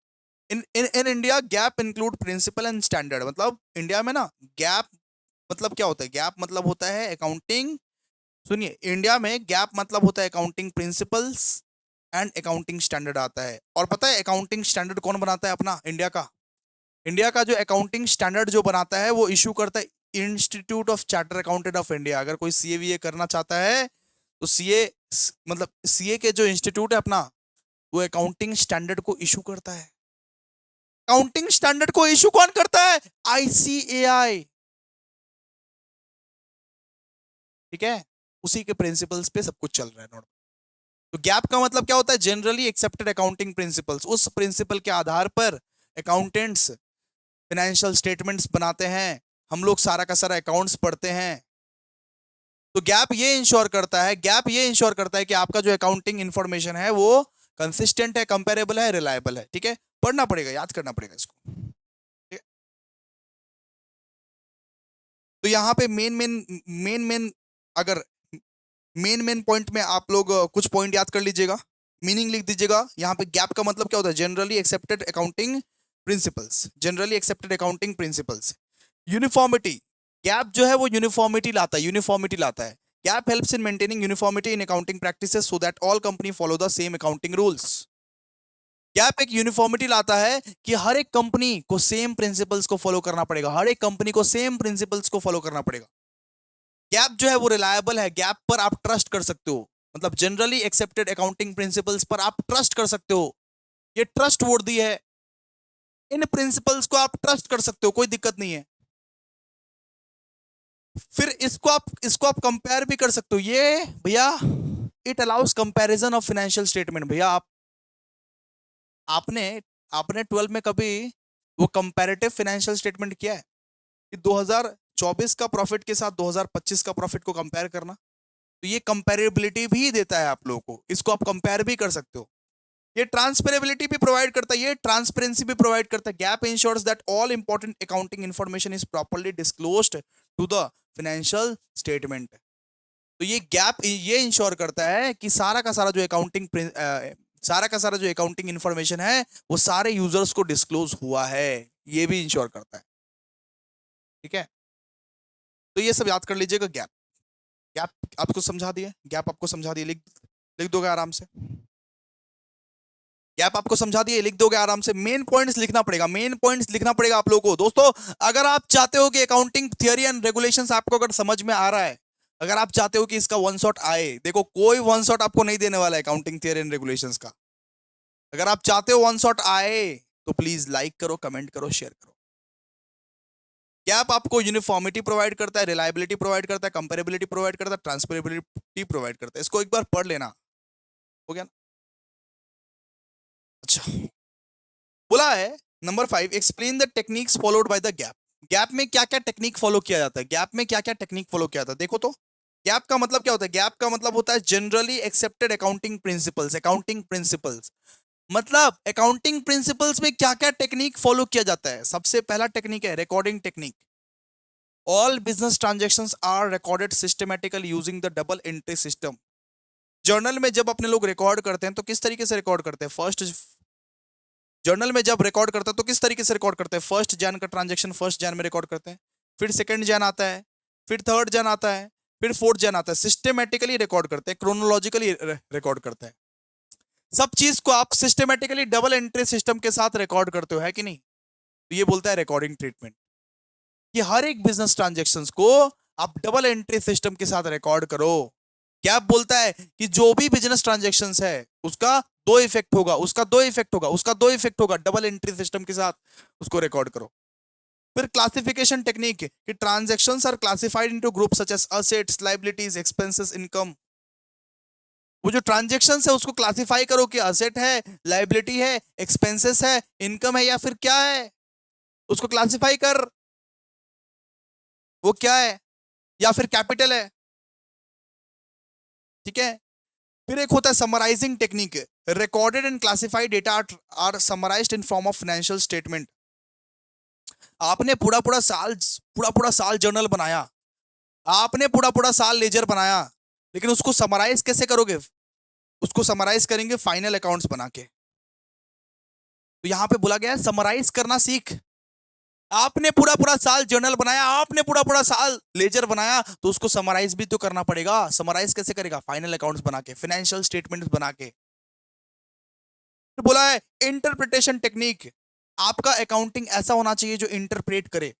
In India GAAP include principle and standard. मतलब इंडिया में ना गैप मतलब क्या होता है? गैप मतलब होता है अकाउंटिंग, सुनिए, इंडिया में गैप मतलब होता है accounting principles and accounting standard आता है। और पता है अकाउंटिंग स्टैंडर्ड कौन बनाता है? अपना इंडिया का। इंडिया का जो अकाउंटिंग स्टैंडर्ड जो बनाता है वो इशू करता है institute of charter accountant of India. अगर कोई सीए करना चाहता है तो सीए, मतलब सीए के जो इंस्टीट्यूट है अपना, वो अकाउंटिंग स्टैंडर्ड को इशू करता है। अकाउंटिंग स्टैंडर्ड को इशू कौन करता है? आईसीएआई। ठीक है, उसी के प्रिंसिपल्स पे सब कुछ चल रहा है। नोट। तो गैप का मतलब क्या होता है? Generally accepted accounting principles. उस प्रिंसिपल के आधार पर अकाउंटेंट्स फाइनेंशियल स्टेटमेंट्स बनाते हैं, हम लोग सारा का सारा अकाउंट्स पढ़ते हैं। तो गैप ये इंश्योर करता है, गैप ये इंश्योर करता है कि आपका जो अकाउंटिंग इंफॉर्मेशन है वो कंसिस्टेंट है, कंपेरेबल है, रिलायबल है। ठीक है, पढ़ना पड़ेगा, याद करना पड़ेगा इसको। ठीक है? तो यहाँ पे मेन मेन अगर मेन मेन पॉइंट में आप लोग कुछ पॉइंट याद कर लीजिएगा, मीनिंग लिख दीजिएगा। यहाँ पे गैप का मतलब क्या होता है? Generally accepted accounting principles, generally accepted accounting principles. Uniformity, gap जो है वो यूनिफॉर्मिटी लाता है, यूनिफॉर्मिटी लाता है। Gap helps in maintaining uniformity in accounting practices so that all company follow the same accounting rules. Gap एक यूनिफॉर्मिटी लाता है कि हर एक कंपनी को सेम प्रिंसिपल्स को फॉलो करना पड़ेगा, हर एक कंपनी को सेम प्रिंसिपल्स को फॉलो करना पड़ेगा। गैप जो है वो रिलायबल है, गैप पर आप ट्रस्ट कर सकते हो। मतलब जनरली एक्सेप्टेड अकाउंटिंग प्रिंसिपल्स पर आप ट्रस्ट कर सकते हो, ये ट्रस्ट वर्दी है। इन प्रिंसिपल्स को आप ट्रस्ट कर सकते हो, कोई दिक्कत नहीं है। फिर इसको आप कंपेयर भी कर सकते हो। ये भैया it allow us comparison of financial statement. भैया आपने आपने 12 में कभी वो कंपैरेटिव फाइनेंशियल स्टेटमेंट किया है कि 2024 का प्रॉफिट के साथ 2025 का प्रॉफिट को कंपेयर करना? तो ये कंपेरेबिलिटी भी देता है आप लोगों को, इसको आप कंपेयर भी कर सकते हो। ये ट्रांसपेरेबिलिटी भी प्रोवाइड करता है, ये ट्रांसपेरेंसी भी प्रोवाइड करता है। GAAP ensures that all important accounting information is properly disclosed to the financial statement. तो ये गैप ये इंश्योर करता है कि सारा का सारा जो अकाउंटिंग इंफॉर्मेशन है वो सारे यूजर्स को डिस्क्लोज हुआ है, ये भी इंश्योर करता है। ठीक है, तो ये सब याद कर लीजिएगा। गैप गैप आपको समझा दिया, गैप आपको समझा दिया, लिख लिख दोगे आराम से। गैप आपको समझा दिए, लिख दोगे आराम से। मेन पॉइंट्स लिखना पड़ेगा, मेन पॉइंट्स लिखना पड़ेगा आप लोगों को। दोस्तों अगर आप चाहते हो कि अकाउंटिंग थियरी एंड रेगुलेशंस आपको अगर समझ में आ रहा है, अगर आप चाहते हो कि इसका वन शॉट आए, देखो कोई वन शॉट आपको नहीं देने वाला है अकाउंटिंग थियरी एंड रेगुलेशंस का। अगर आप चाहते हो वन शॉट आए तो प्लीज लाइक करो, कमेंट करो, शेयर करो। गैप आपको यूनिफॉर्मिटी प्रोवाइड करता है, रिलायबिलिटी प्रोवाइड करता है, कंपेरेबिलिटी प्रोवाइड करता है, ट्रांसपेरेबिलिटी प्रोवाइड करता है। इसको एक बार पढ़ लेना, हो गया ना? अच्छा, बोला है number 5, explain the techniques followed by the gap. Gap में क्या क्या टेक्निक फॉलो किया जाता है? गैप में क्या क्या टेक्निक फॉलो किया जाता है देखो तो। गैप का मतलब क्या होता है? गैप का मतलब होता है generally accepted accounting principles. Accounting principles मतलब अकाउंटिंग प्रिंसिपल्स में क्या क्या टेक्निक फॉलो किया जाता है? सबसे पहला टेक्निक है recording technique. All business transactions are recorded systematically using the double entry system. Journal में जब अपने लोग रिकॉर्ड करते हैं तो किस तरीके से रिकॉर्ड करते हैं? जर्नल में जब रिकॉर्ड करता है तो किस तरीके से रिकॉर्ड करते हैं? 1 जैन का ट्रांजेक्शन 1 जैन में रिकॉर्ड करते हैं, फिर 2 जैन आता है, फिर 3 जैन आता है, फिर 4 जैन आता है। सिस्टमेटिकली रिकॉर्ड करते हैं, क्रोनोलॉजिकली रिकॉर्ड करते हैं। सब चीज को आप सिस्टमेटिकली डबल एंट्री सिस्टम के साथ रिकॉर्ड करते हो, है कि नहीं? तो ये बोलता है रिकॉर्डिंग ट्रीटमेंट कि हर एक बिजनेस ट्रांजेक्शन को आप डबल एंट्री सिस्टम के साथ रिकॉर्ड करो। क्या बोलता है कि जो भी बिजनेस ट्रांजेक्शन है उसका दो इफेक्ट होगा, उसका दो इफेक्ट होगा, उसका दो इफेक्ट होगा, डबल एंट्री सिस्टम के साथ उसको रिकॉर्ड करो। फिर क्लासिफिकेशन टेक्निक कि transactions are classified into group such as assets, liabilities, expenses, income. वो जो ट्रांजैक्शंस है उसको क्लासिफाई करो कि असेट है, लायबिलिटी है, एक्सपेंसेस है, इनकम है, या फिर क्या है, उसको क्लासिफाई कर, वो क्या है, या फिर कैपिटल है। ठीक है, फिर एक होता है summarising technique. Recorded and classified data are summarised in form of financial statement. आपने पूरा पूरा साल जर्नल बनाया, आपने पूरा पूरा साल लेजर बनाया, लेकिन उसको समराइज कैसे करोगे? उसको समराइज करेंगे फाइनल अकाउंट्स बना के। तो तो यहां पे बोला गया है समराइज करना सीख। आपने पूरा पूरा साल जर्नल बनाया, आपने पूरा पूरा साल लेजर बनाया, तो उसको समराइज भी तो करना पड़ेगा। समराइज कैसे करेगा? फाइनल अकाउंट्स बना के, फाइनेंशियल स्टेटमेंट्स बना के। तो बोला है इंटरप्रिटेशन टेक्निक। आपका अकाउंटिंग ऐसा होना चाहिए जो इंटरप्रेट करे।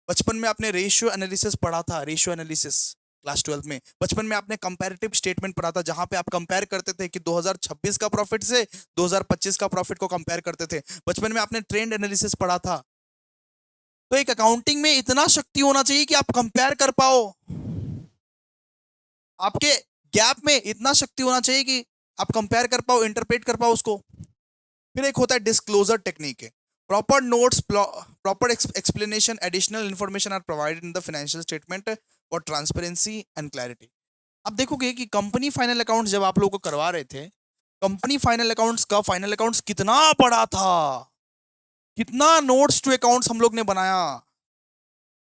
बचपन में आपने रेशियो एनालिसिस पढ़ा था, रेशियो एनालिसिस क्लास 12 में। बचपन में आपने कंपैरेटिव स्टेटमेंट पढ़ा था, जहां पे आप कंपेयर करते थे कि 2026 का प्रॉफिट से 2025 का प्रॉफिट को कंपेयर करते थे। बचपन में आपने ट्रेंड एनालिसिस पढ़ा था। तो एक अकाउंटिंग में इतना शक्ति होना चाहिए कि आप कंपेयर कर पाओ, आपके गैप में इतना शक्ति होना चाहिए कि आप कंपेयर कर पाओ, इंटरप्रेट कर पाओ उसको। फिर एक होता है डिस्क्लोजर टेक्निक है। Proper notes, proper explanation, additional information are provided in the financial statement for transparency and clarity. आप देखोगे कि कंपनी फाइनल अकाउंट्स जब आप लोगों को करवा रहे थे, कंपनी फाइनल अकाउंट्स का फाइनल अकाउंट्स कितना बड़ा था, कितना नोट्स टू अकाउंट्स हम लोग ने बनाया।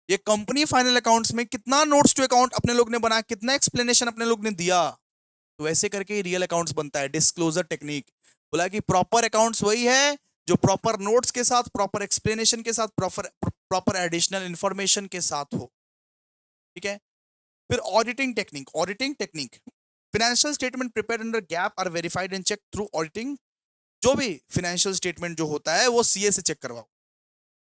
ये कंपनी फाइनल अकाउंट्स में कितना नोट्स टू अकाउंट अपने लोग ने बनाया, कितना एक्सप्लेनेशन अपने लोग ने दिया। तो वैसे करके ही रियल अकाउंट्स बनता है, डिस्क्लोजर टेक्निक। बोला कि प्रॉपर अकाउंट्स वही है जो प्रॉपर नोट्स के साथ, प्रॉपर एक्सप्लेनेशन के साथ, प्रॉपर प्रॉपर एडिशनल इंफॉर्मेशन के साथ हो। ठीक है। फिर auditing technique. Auditing technique, financial statement prepared under GAAP are verified and check through auditing. जो भी फाइनेंशियल स्टेटमेंट जो होता है वो सीए से चेक करवाओ।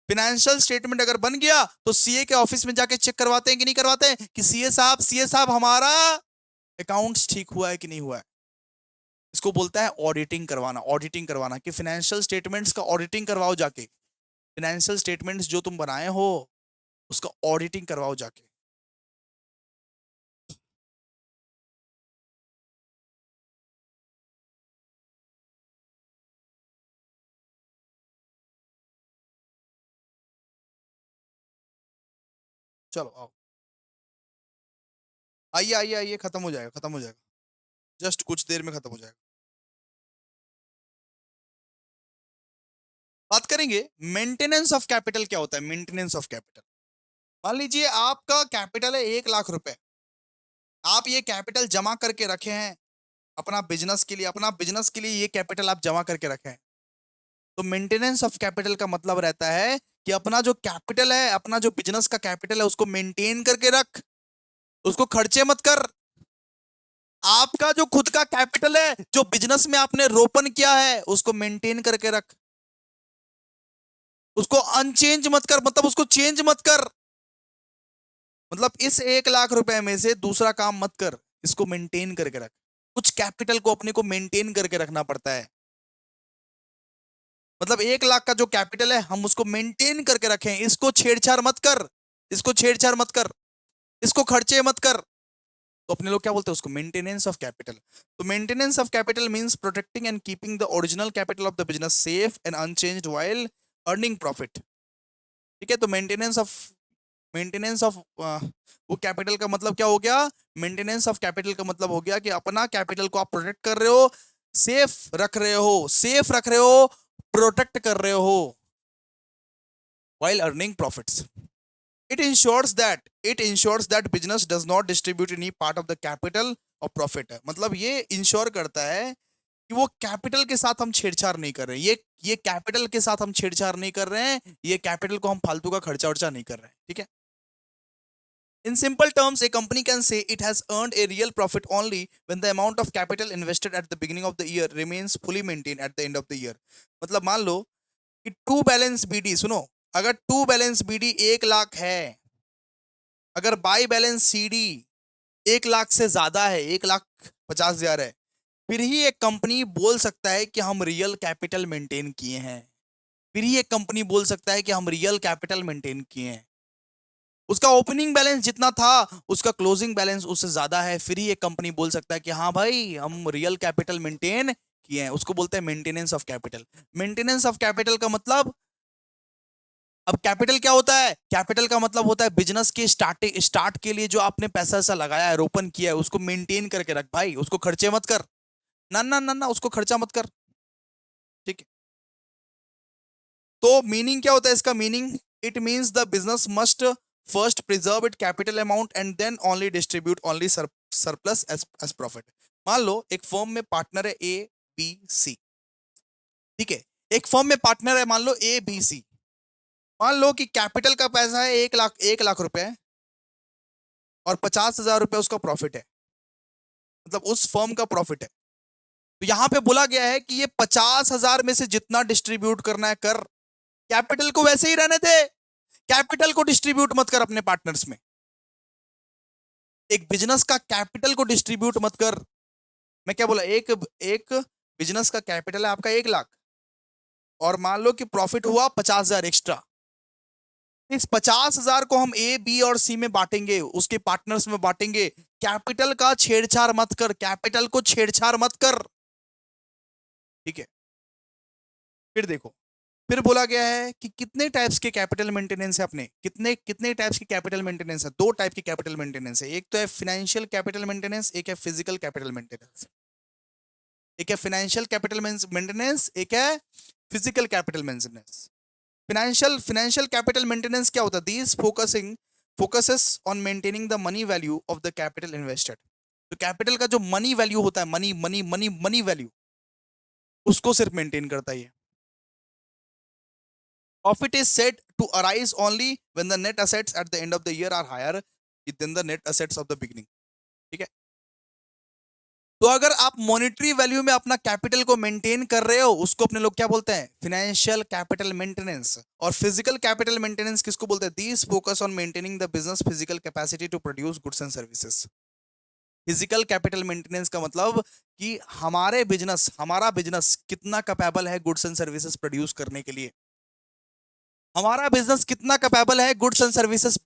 फाइनेंशियल स्टेटमेंट अगर बन गया तो सीए के ऑफिस में जाके चेक करवाते हैं कि नहीं करवाते हैं कि सीए साहब हमारा अकाउंट्स ठीक हुआ है कि नहीं हुआ है। इसको बोलता है ऑडिटिंग करवाना। ऑडिटिंग करवाना कि फाइनेंशियल स्टेटमेंट्स का ऑडिटिंग करवाओ जाके। फाइनेंशियल स्टेटमेंट्स जो तुम बनाए हो उसका ऑडिटिंग करवाओ जाके। चलो आओ, आइए आइए आइए, खत्म हो जाएगा, खत्म हो जाएगा, जस्ट कुछ देर में खत्म हो जाएगा। बात करेंगे मेंटेनेंस ऑफ कैपिटल। क्या होता है मेंटेनेंस ऑफ कैपिटल? मान लीजिए आपका कैपिटल है 1 लाख रुपए, आप ये कैपिटल जमा करके रखे हैं अपना बिजनेस के लिए। अपना बिजनेस के लिए ये कैपिटल आप जमा करके रखे हैं। तो मेंटेनेंस ऑफ कैपिटल का मतलब रहता है कि अपना जो कैपिटल है, अपना जो बिजनेस का कैपिटल है, उसको मेंटेन करके रख, उसको खर्चे मत कर। आपका जो खुद का कैपिटल है, जो बिजनेस में आपने रोपन किया है, उसको मेंटेन करके रख, उसको अनचेंज मत कर, मतलब उसको चेंज मत कर। मतलब इस 1 लाख रुपए में से दूसरा काम मत कर, इसको मेंटेन करके रख। कुछ कैपिटल को अपने को मेंटेन करके रखना पड़ता है। मतलब 1 लाख का जो कैपिटल है हम उसको मेंटेन करके रखें, इसको छेड़छाड़ मत कर, इसको छेड़छाड़ मत कर, इसको खर्चे मत कर। तो अपने लोग क्या बोलते हैं उसको? Maintenance of capital. तो maintenance of capital means protecting and keeping the original capital of the business safe and unchanged while earning profit. ठीक है। तो मेंटेनेंस ऑफ वो कैपिटल का मतलब क्या हो गया? मेंटेनेंस ऑफ कैपिटल का मतलब हो गया कि अपना कैपिटल को आप प्रोटेक्ट कर रहे हो, सेफ रख रहे हो, सेफ रख रहे हो, प्रोटेक्ट कर रहे हो while earning profits. It ensures that business does not distribute any part of the capital or profit. मतलब ये इंश्योर करता है कि वो कैपिटल के साथ हम छेड़छाड़ नहीं कर रहे हैं, ये कैपिटल के साथ हम छेड़छाड़ नहीं कर रहे हैं, ये कैपिटल को हम फालतू का खर्चा वर्चा नहीं कर रहे हैं। ठीक है। In simple terms, a company can say it has earned a real profit only when the amount of capital invested at the beginning of the year remains fully maintained at the end of the year. मतलब मान लो कि to balance BD, सुनो, अगर to balance BD 1 lakh है, अगर by balance CD 1 lakh से ज्यादा है, 1,50,000 है, फिर ही एक कंपनी बोल सकता है कि हम रियल कैपिटल मेंटेन किए हैं। फिर ही एक कंपनी बोल सकता है कि हम रियल कैपिटल मेंटेन किए हैं। उसका ओपनिंग बैलेंस जितना था उसका क्लोजिंग बैलेंस उससे ज्यादा है, फिर ही एक कंपनी बोल सकता है कि हाँ भाई हम रियल कैपिटल मेंटेन किए हैं। उसको बोलते हैं maintenance of capital. Maintenance of capital का मतलब, अब कैपिटल क्या होता है? कैपिटल का मतलब होता है बिजनेस के स्टार्ट के लिए जो आपने पैसा ऐसा लगाया है, रोपन किया है, उसको मेंटेन करके रख भाई, उसको खर्चे मत कर। ना ना ना ना, उसको खर्चा मत कर। ठीक है। तो मीनिंग क्या होता है इसका? Meaning, it means the business must first preserve it capital amount and then only distribute only surplus as profit. मान लो एक फर्म में पार्टनर है ए बी सी। ठीक है। एक फर्म में पार्टनर है, मान लो ए बी सी। मान लो कि कैपिटल का पैसा है 1 लाख रुपए और 50,000 रुपए उसका प्रॉफिट है, मतलब उस फर्म का प्रॉफिट है। तो यहां पे बोला गया है कि ये 50,000 में से जितना डिस्ट्रीब्यूट करना है कर, कैपिटल को वैसे ही रहने दे, कैपिटल को डिस्ट्रीब्यूट मत कर अपने पार्टनर्स में। एक बिजनेस का कैपिटल को डिस्ट्रीब्यूट मत कर। मैं क्या बोला, एक एक बिजनेस का कैपिटल है आपका 1 लाख और मान लो कि प्रॉफिट हुआ 50,000 एक्स्ट्रा। इस 50,000 को हम ए बी और सी में बांटेंगे, उसके पार्टनर्स में बांटेंगे। कैपिटल का छेड़छाड़ मत कर, कैपिटल को छेड़छाड़ मत कर, ठीक है। फिर देखो, फिर बोला गया है कि कितने टाइप्स के कैपिटल मेंटेनेंस है अपने, कितने कितने टाइप्स की कैपिटल मेंटेनेंस है। 2 टाइप की कैपिटल मेंटेनेंस है, एक तो है फाइनेंशियल कैपिटल मेंटेनेंस, एक है फिजिकल कैपिटल मेंटेनेंस। एक है फाइनेंशियल कैपिटल मेंटेनेंस, एक है physical capital maintenance. Financial capital maintenance क्या होता है? These focuses on maintaining the money value of the capital invested. तो कैपिटल का जो मनी वैल्यू होता है, money money money money value, उसको सिर्फ मेंटेन करता है ये। Profit is said to arise only when the net assets at the end of the year are higher than the net assets of the beginning, ठीक है। तो अगर आप मॉनेटरी वैल्यू में अपना कैपिटल को मेंटेन कर रहे हो, उसको अपने लोग क्या बोलते हैं? Financial capital maintenance. और फिजिकल कैपिटल मेंटेनेंस किसको बोलते हैं? These focus on maintaining the business physical capacity to produce goods and services. Physical capital maintenance का मतलब कि हमारा बिजनेस कितना कैपेबल है गुड्स एंड सर्विसेज प्रोड्यूस करने के लिए। हमारा बिजनेस कितना कैपेबल है गुड्स एंड सर्विसेज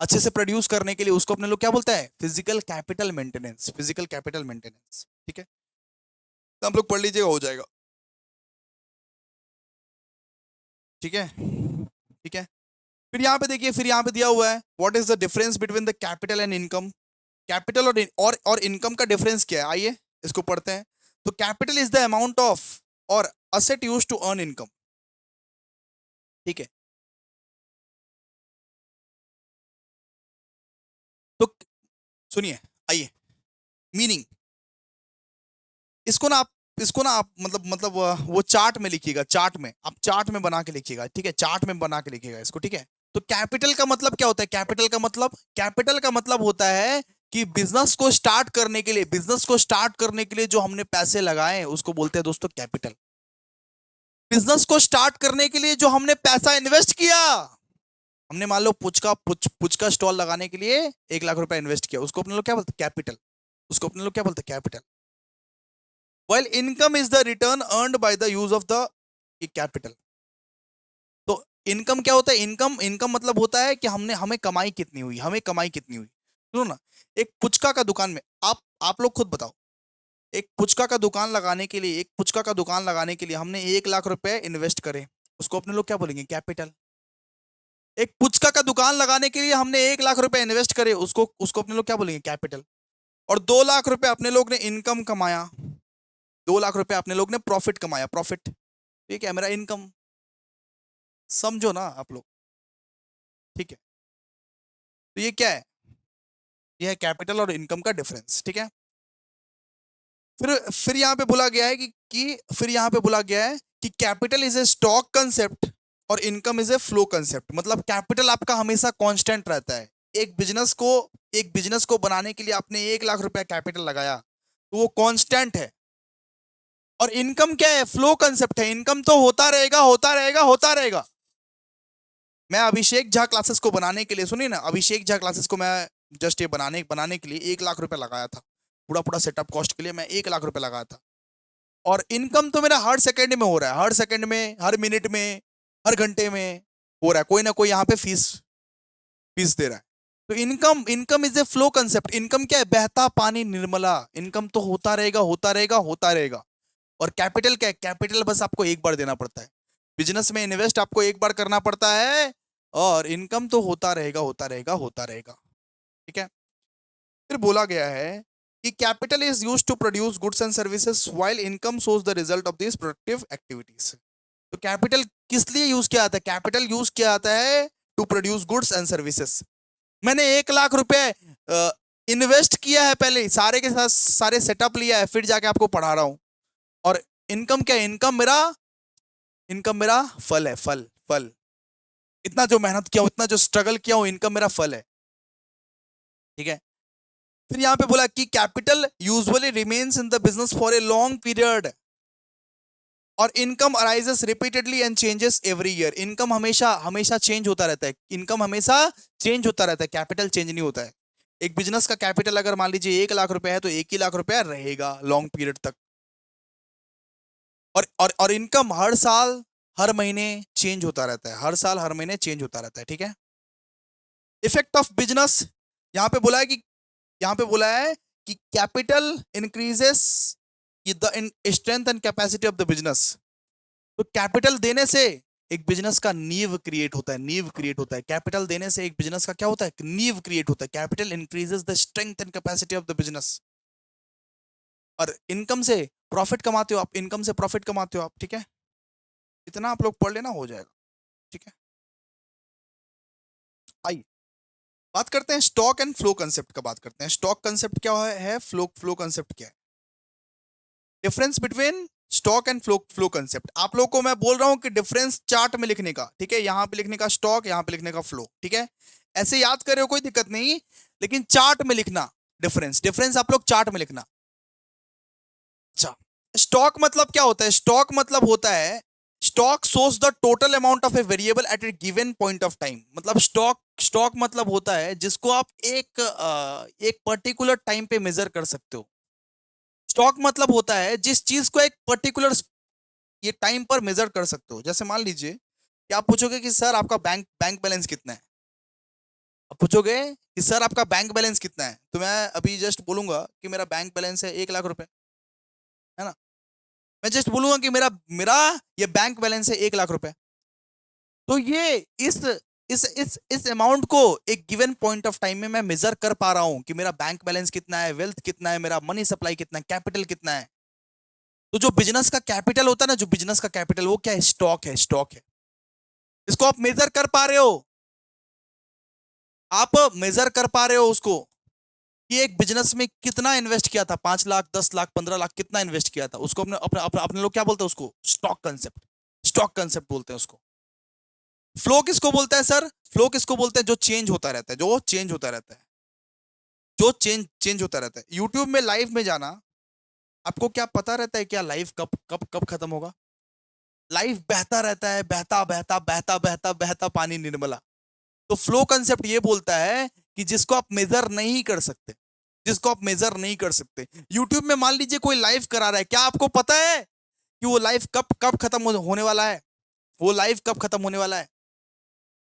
अच्छे से प्रोड्यूस करने के लिए, उसको अपने लोग क्या बोलते हैं? Physical capital maintenance, physical capital maintenance, ठीक है। तो हम लोग पढ़ लीजिएगा, हो जाएगा, ठीक है, ठीक है। फिर यहाँ पे देखिए, फिर यहाँ पे दिया हुआ है what is the difference between the capital and income. Capital और इनकम का डिफरेंस क्या है, आइए इसको पढ़ते हैं। तो capital is the amount of और asset use to earn income, ठीक है। तो सुनिए, आइए, मीनिंग, इसको ना आप वो चार्ट में लिखिएगा, चार्ट में आप चार्ट में बना के लिखिएगा, ठीक है, चार्ट में बना के लिखिएगा इसको, ठीक है। तो कैपिटल का मतलब क्या होता है? कैपिटल का मतलब होता है कि बिजनेस को स्टार्ट करने के लिए जो हमने पैसे लगाए उसको बोलते हैं दोस्तों कैपिटल। बिजनेस को स्टार्ट करने के लिए जो हमने पैसा इन्वेस्ट किया, हमने मान लो पुचका स्टॉल लगाने के लिए 1 लाख रुपया इन्वेस्ट किया, उसको अपने लोग क्या बोलते हैं? कैपिटल। उसको अपने लोग क्या बोलते हैं? Capital. While income is the return earned by the use of the capital। तो इनकम क्या होता है? इनकम मतलब होता है कि हमें कमाई कितनी हुई, सुनो ना, एक पुचका का दुकान में आप लोग खुद बताओ, एक पुचका का दुकान लगाने के लिए हमने 1 लाख रुपए इन्वेस्ट करे, उसको अपने लोग क्या बोलेंगे? कैपिटल। एक पुचका का दुकान लगाने के लिए हमने 1 लाख रुपए इन्वेस्ट करे, उसको उसको अपने लोग क्या बोलेंगे? कैपिटल। और 2 लाख रुपए अपने लोग ने इनकम कमाया, 2 लाख रुपए अपने लोग ने प्रॉफिट कमाया, प्रॉफिट, ठीक है, मेरा इनकम। समझो ना आप लोग, ठीक है। तो ये क्या है? ये है कैपिटल और इनकम का डिफरेंस, ठीक है। फिर यहाँ पे बोला गया है फिर यहाँ पे बोला गया है कि capital is a stock concept और income is a flow concept. मतलब कैपिटल आपका हमेशा कांस्टेंट रहता है। एक बिजनेस को बनाने के लिए आपने 1 लाख रुपया कैपिटल लगाया तो वो कांस्टेंट है। और इनकम क्या है? फ्लो कंसेप्ट है। इनकम तो होता रहेगा, होता रहेगा, होता रहेगा। मैं अभिषेक झा क्लासेस को बनाने के लिए, सुनिए ना, अभिषेक झा क्लासेस को मैं जस्ट ये बनाने के लिए 1 लाख रुपए लगाया था। पूरा सेटअप कॉस्ट के लिए मैं 1 लाख रुपए लगाया था। और इनकम तो मेरा हर सेकंड में हो रहा है, हर सेकंड में, हर मिनट में, हर घंटे में हो रहा है। कोई ना कोई यहाँ पे फीस दे रहा है। तो income is a flow concept. Income क्या है? बहता पानी निर्मला। इनकम तो होता रहेगा, होता रहेगा, होता रहेगा। और कैपिटल क्या है? कैपिटल बस आपको एक बार देना पड़ता है। बिजनेस में इन्वेस्ट आपको एक बार करना पड़ता है और इनकम तो होता रहेगा, होता रहेगा, होता रहेगा, ठीक है। फिर बोला गया है कि capital is used to produce goods and services while income shows the result of this productive activities. तो कैपिटल किस लिए यूज किया जाता है? कैपिटल यूज किया जाता है to produce goods and services. मैंने 1 लाख रुपए इन्वेस्ट किया है, पहले सारे के साथ सारे सेटअप लिया है, फिर जाके आपको पढ़ा रहा हूं। और इनकम क्या है? इनकम मेरा इनकम मेरा फल है, फल फल। इतना जो मेहनत किया हूं, इतना जो स्ट्रगल किया हूं, इनकम मेरा फल है। ठीक है। फिर यहां पे बोला कि capital usually remains in the business for a long period और income arises repeatedly and changes every year. Income हमेशा हमेशा चेंज होता रहता है, इनकम हमेशा चेंज होता रहता है, कैपिटल चेंज नहीं होता है। एक बिजनेस का कैपिटल अगर मान लीजिए 1 लाख रुपए है तो 1 ही लाख रुपया रहेगा लॉन्ग पीरियड तक। और इनकम हर साल हर महीने चेंज होता रहता है, हर साल हर महीने चेंज होता रहता है। ठीक है। इफेक्ट ऑफ बिजनेस, यहां पे बोला है कि यहां पे बोला है कि capital increases the strength and capacity of the business. तो कैपिटल देने से एक बिजनेस का नींव क्रिएट होता है, नींव क्रिएट होता है। कैपिटल देने से एक बिजनेस का क्या होता है, नींव क्रिएट होता है। Capital increases the strength and capacity of the business. और इनकम से प्रॉफिट कमाते हो आप, इनकम से प्रॉफिट कमाते हो आप। ठीक है। इतना आप लोग पढ़ लेना, हो जाएगा। ठीक है। आइए बात करते हैं स्टॉक एंड फ्लो कंसेप्ट का। बात करते हैं स्टॉक कंसेप्ट क्या है, फ्लो फ्लो कंसेप्ट क्या है। Difference between stock and flow flow concept. आप लोगों को मैं बोल रहा हूं कि डिफरेंस चार्ट में लिखने का। ठीक है। यहां पे लिखने का स्टॉक, यहां पे लिखने का फ्लो। ठीक है। ऐसे याद कर रहे हो कोई दिक्कत नहीं, लेकिन चार्ट में लिखना डिफरेंस, डिफरेंस आप लोग चार्ट में लिखना। अच्छा, स्टॉक मतलब क्या होता है, स्टॉक मतलब होता है stock shows the total amount of a variable eight A given point of time. मतलब स्टॉक स्टॉक मतलब होता है जिसको आप एक पर्टिकुलर टाइम पे मेजर कर सकते हो। स्टॉक मतलब होता है जिस चीज को एक पर्टिकुलर ये टाइम पर मेजर कर सकते हो। जैसे मान लीजिए कि आप पूछोगे कि सर आपका बैंक बैंक बैलेंस कितना है। आप पूछोगे कि सर आपका बैंक बैलेंस कितना है, तो मैं अभी जस्ट बोलूंगा कि मेरा बैंक बैलेंस है 1 लाख रुपए, है ना। मैं जस्ट बोलूंगा कि मेरा मेरा ये बैंक बैलेंस है 1 लाख रुपए। तो ये इस अमाउंट को एक गिवन पॉइंट ऑफ टाइम में मैं मेजर कर पा रहा हूं कि मेरा बैंक बैलेंस कितना है, वेल्थ कितना है, मेरा मनी सप्लाई कितना है, कैपिटल कितना है। तो जो बिजनेस का कैपिटल होता है ना, जो बिजनेस का कैपिटल, वो क्या है, स्टॉक है, स्टॉक है। इसको आप मेजर कर पा रहे हो, आप मेजर कर पा रहे हो उसको कि एक बिजनेस में कितना इन्वेस्ट किया था, 5 लाख, 10 लाख, 15 लाख, कितना इन्वेस्ट किया था। उसको अपने अपने अपने, अपने लोग क्या बोलते हैं, उसको स्टॉक कंसेप्ट, स्टॉक कंसेप्ट बोलते हैं उसको। फ्लो किसको बोलते हैं सर, फ्लो किसको बोलते हैं, जो चेंज होता रहता है, जो चेंज होता रहता है, जो चेंज चेंज होता रहता है। यूट्यूब में लाइव में जाना, आपको क्या पता रहता है क्या लाइव कब कब कब खत्म होगा। लाइव बहता रहता है, बहता बहता बहता बहता बहता पानी निर्मला। तो फ्लो कंसेप्ट ये बोलता है कि जिसको आप मेजर नहीं कर सकते, जिसको आप मेजर नहीं कर सकते। यूट्यूब में मान लीजिए कोई लाइव करा रहा है, क्या आपको पता है कि वो लाइव कब कब खत्म होने वाला है, वो लाइव कब खत्म होने वाला है,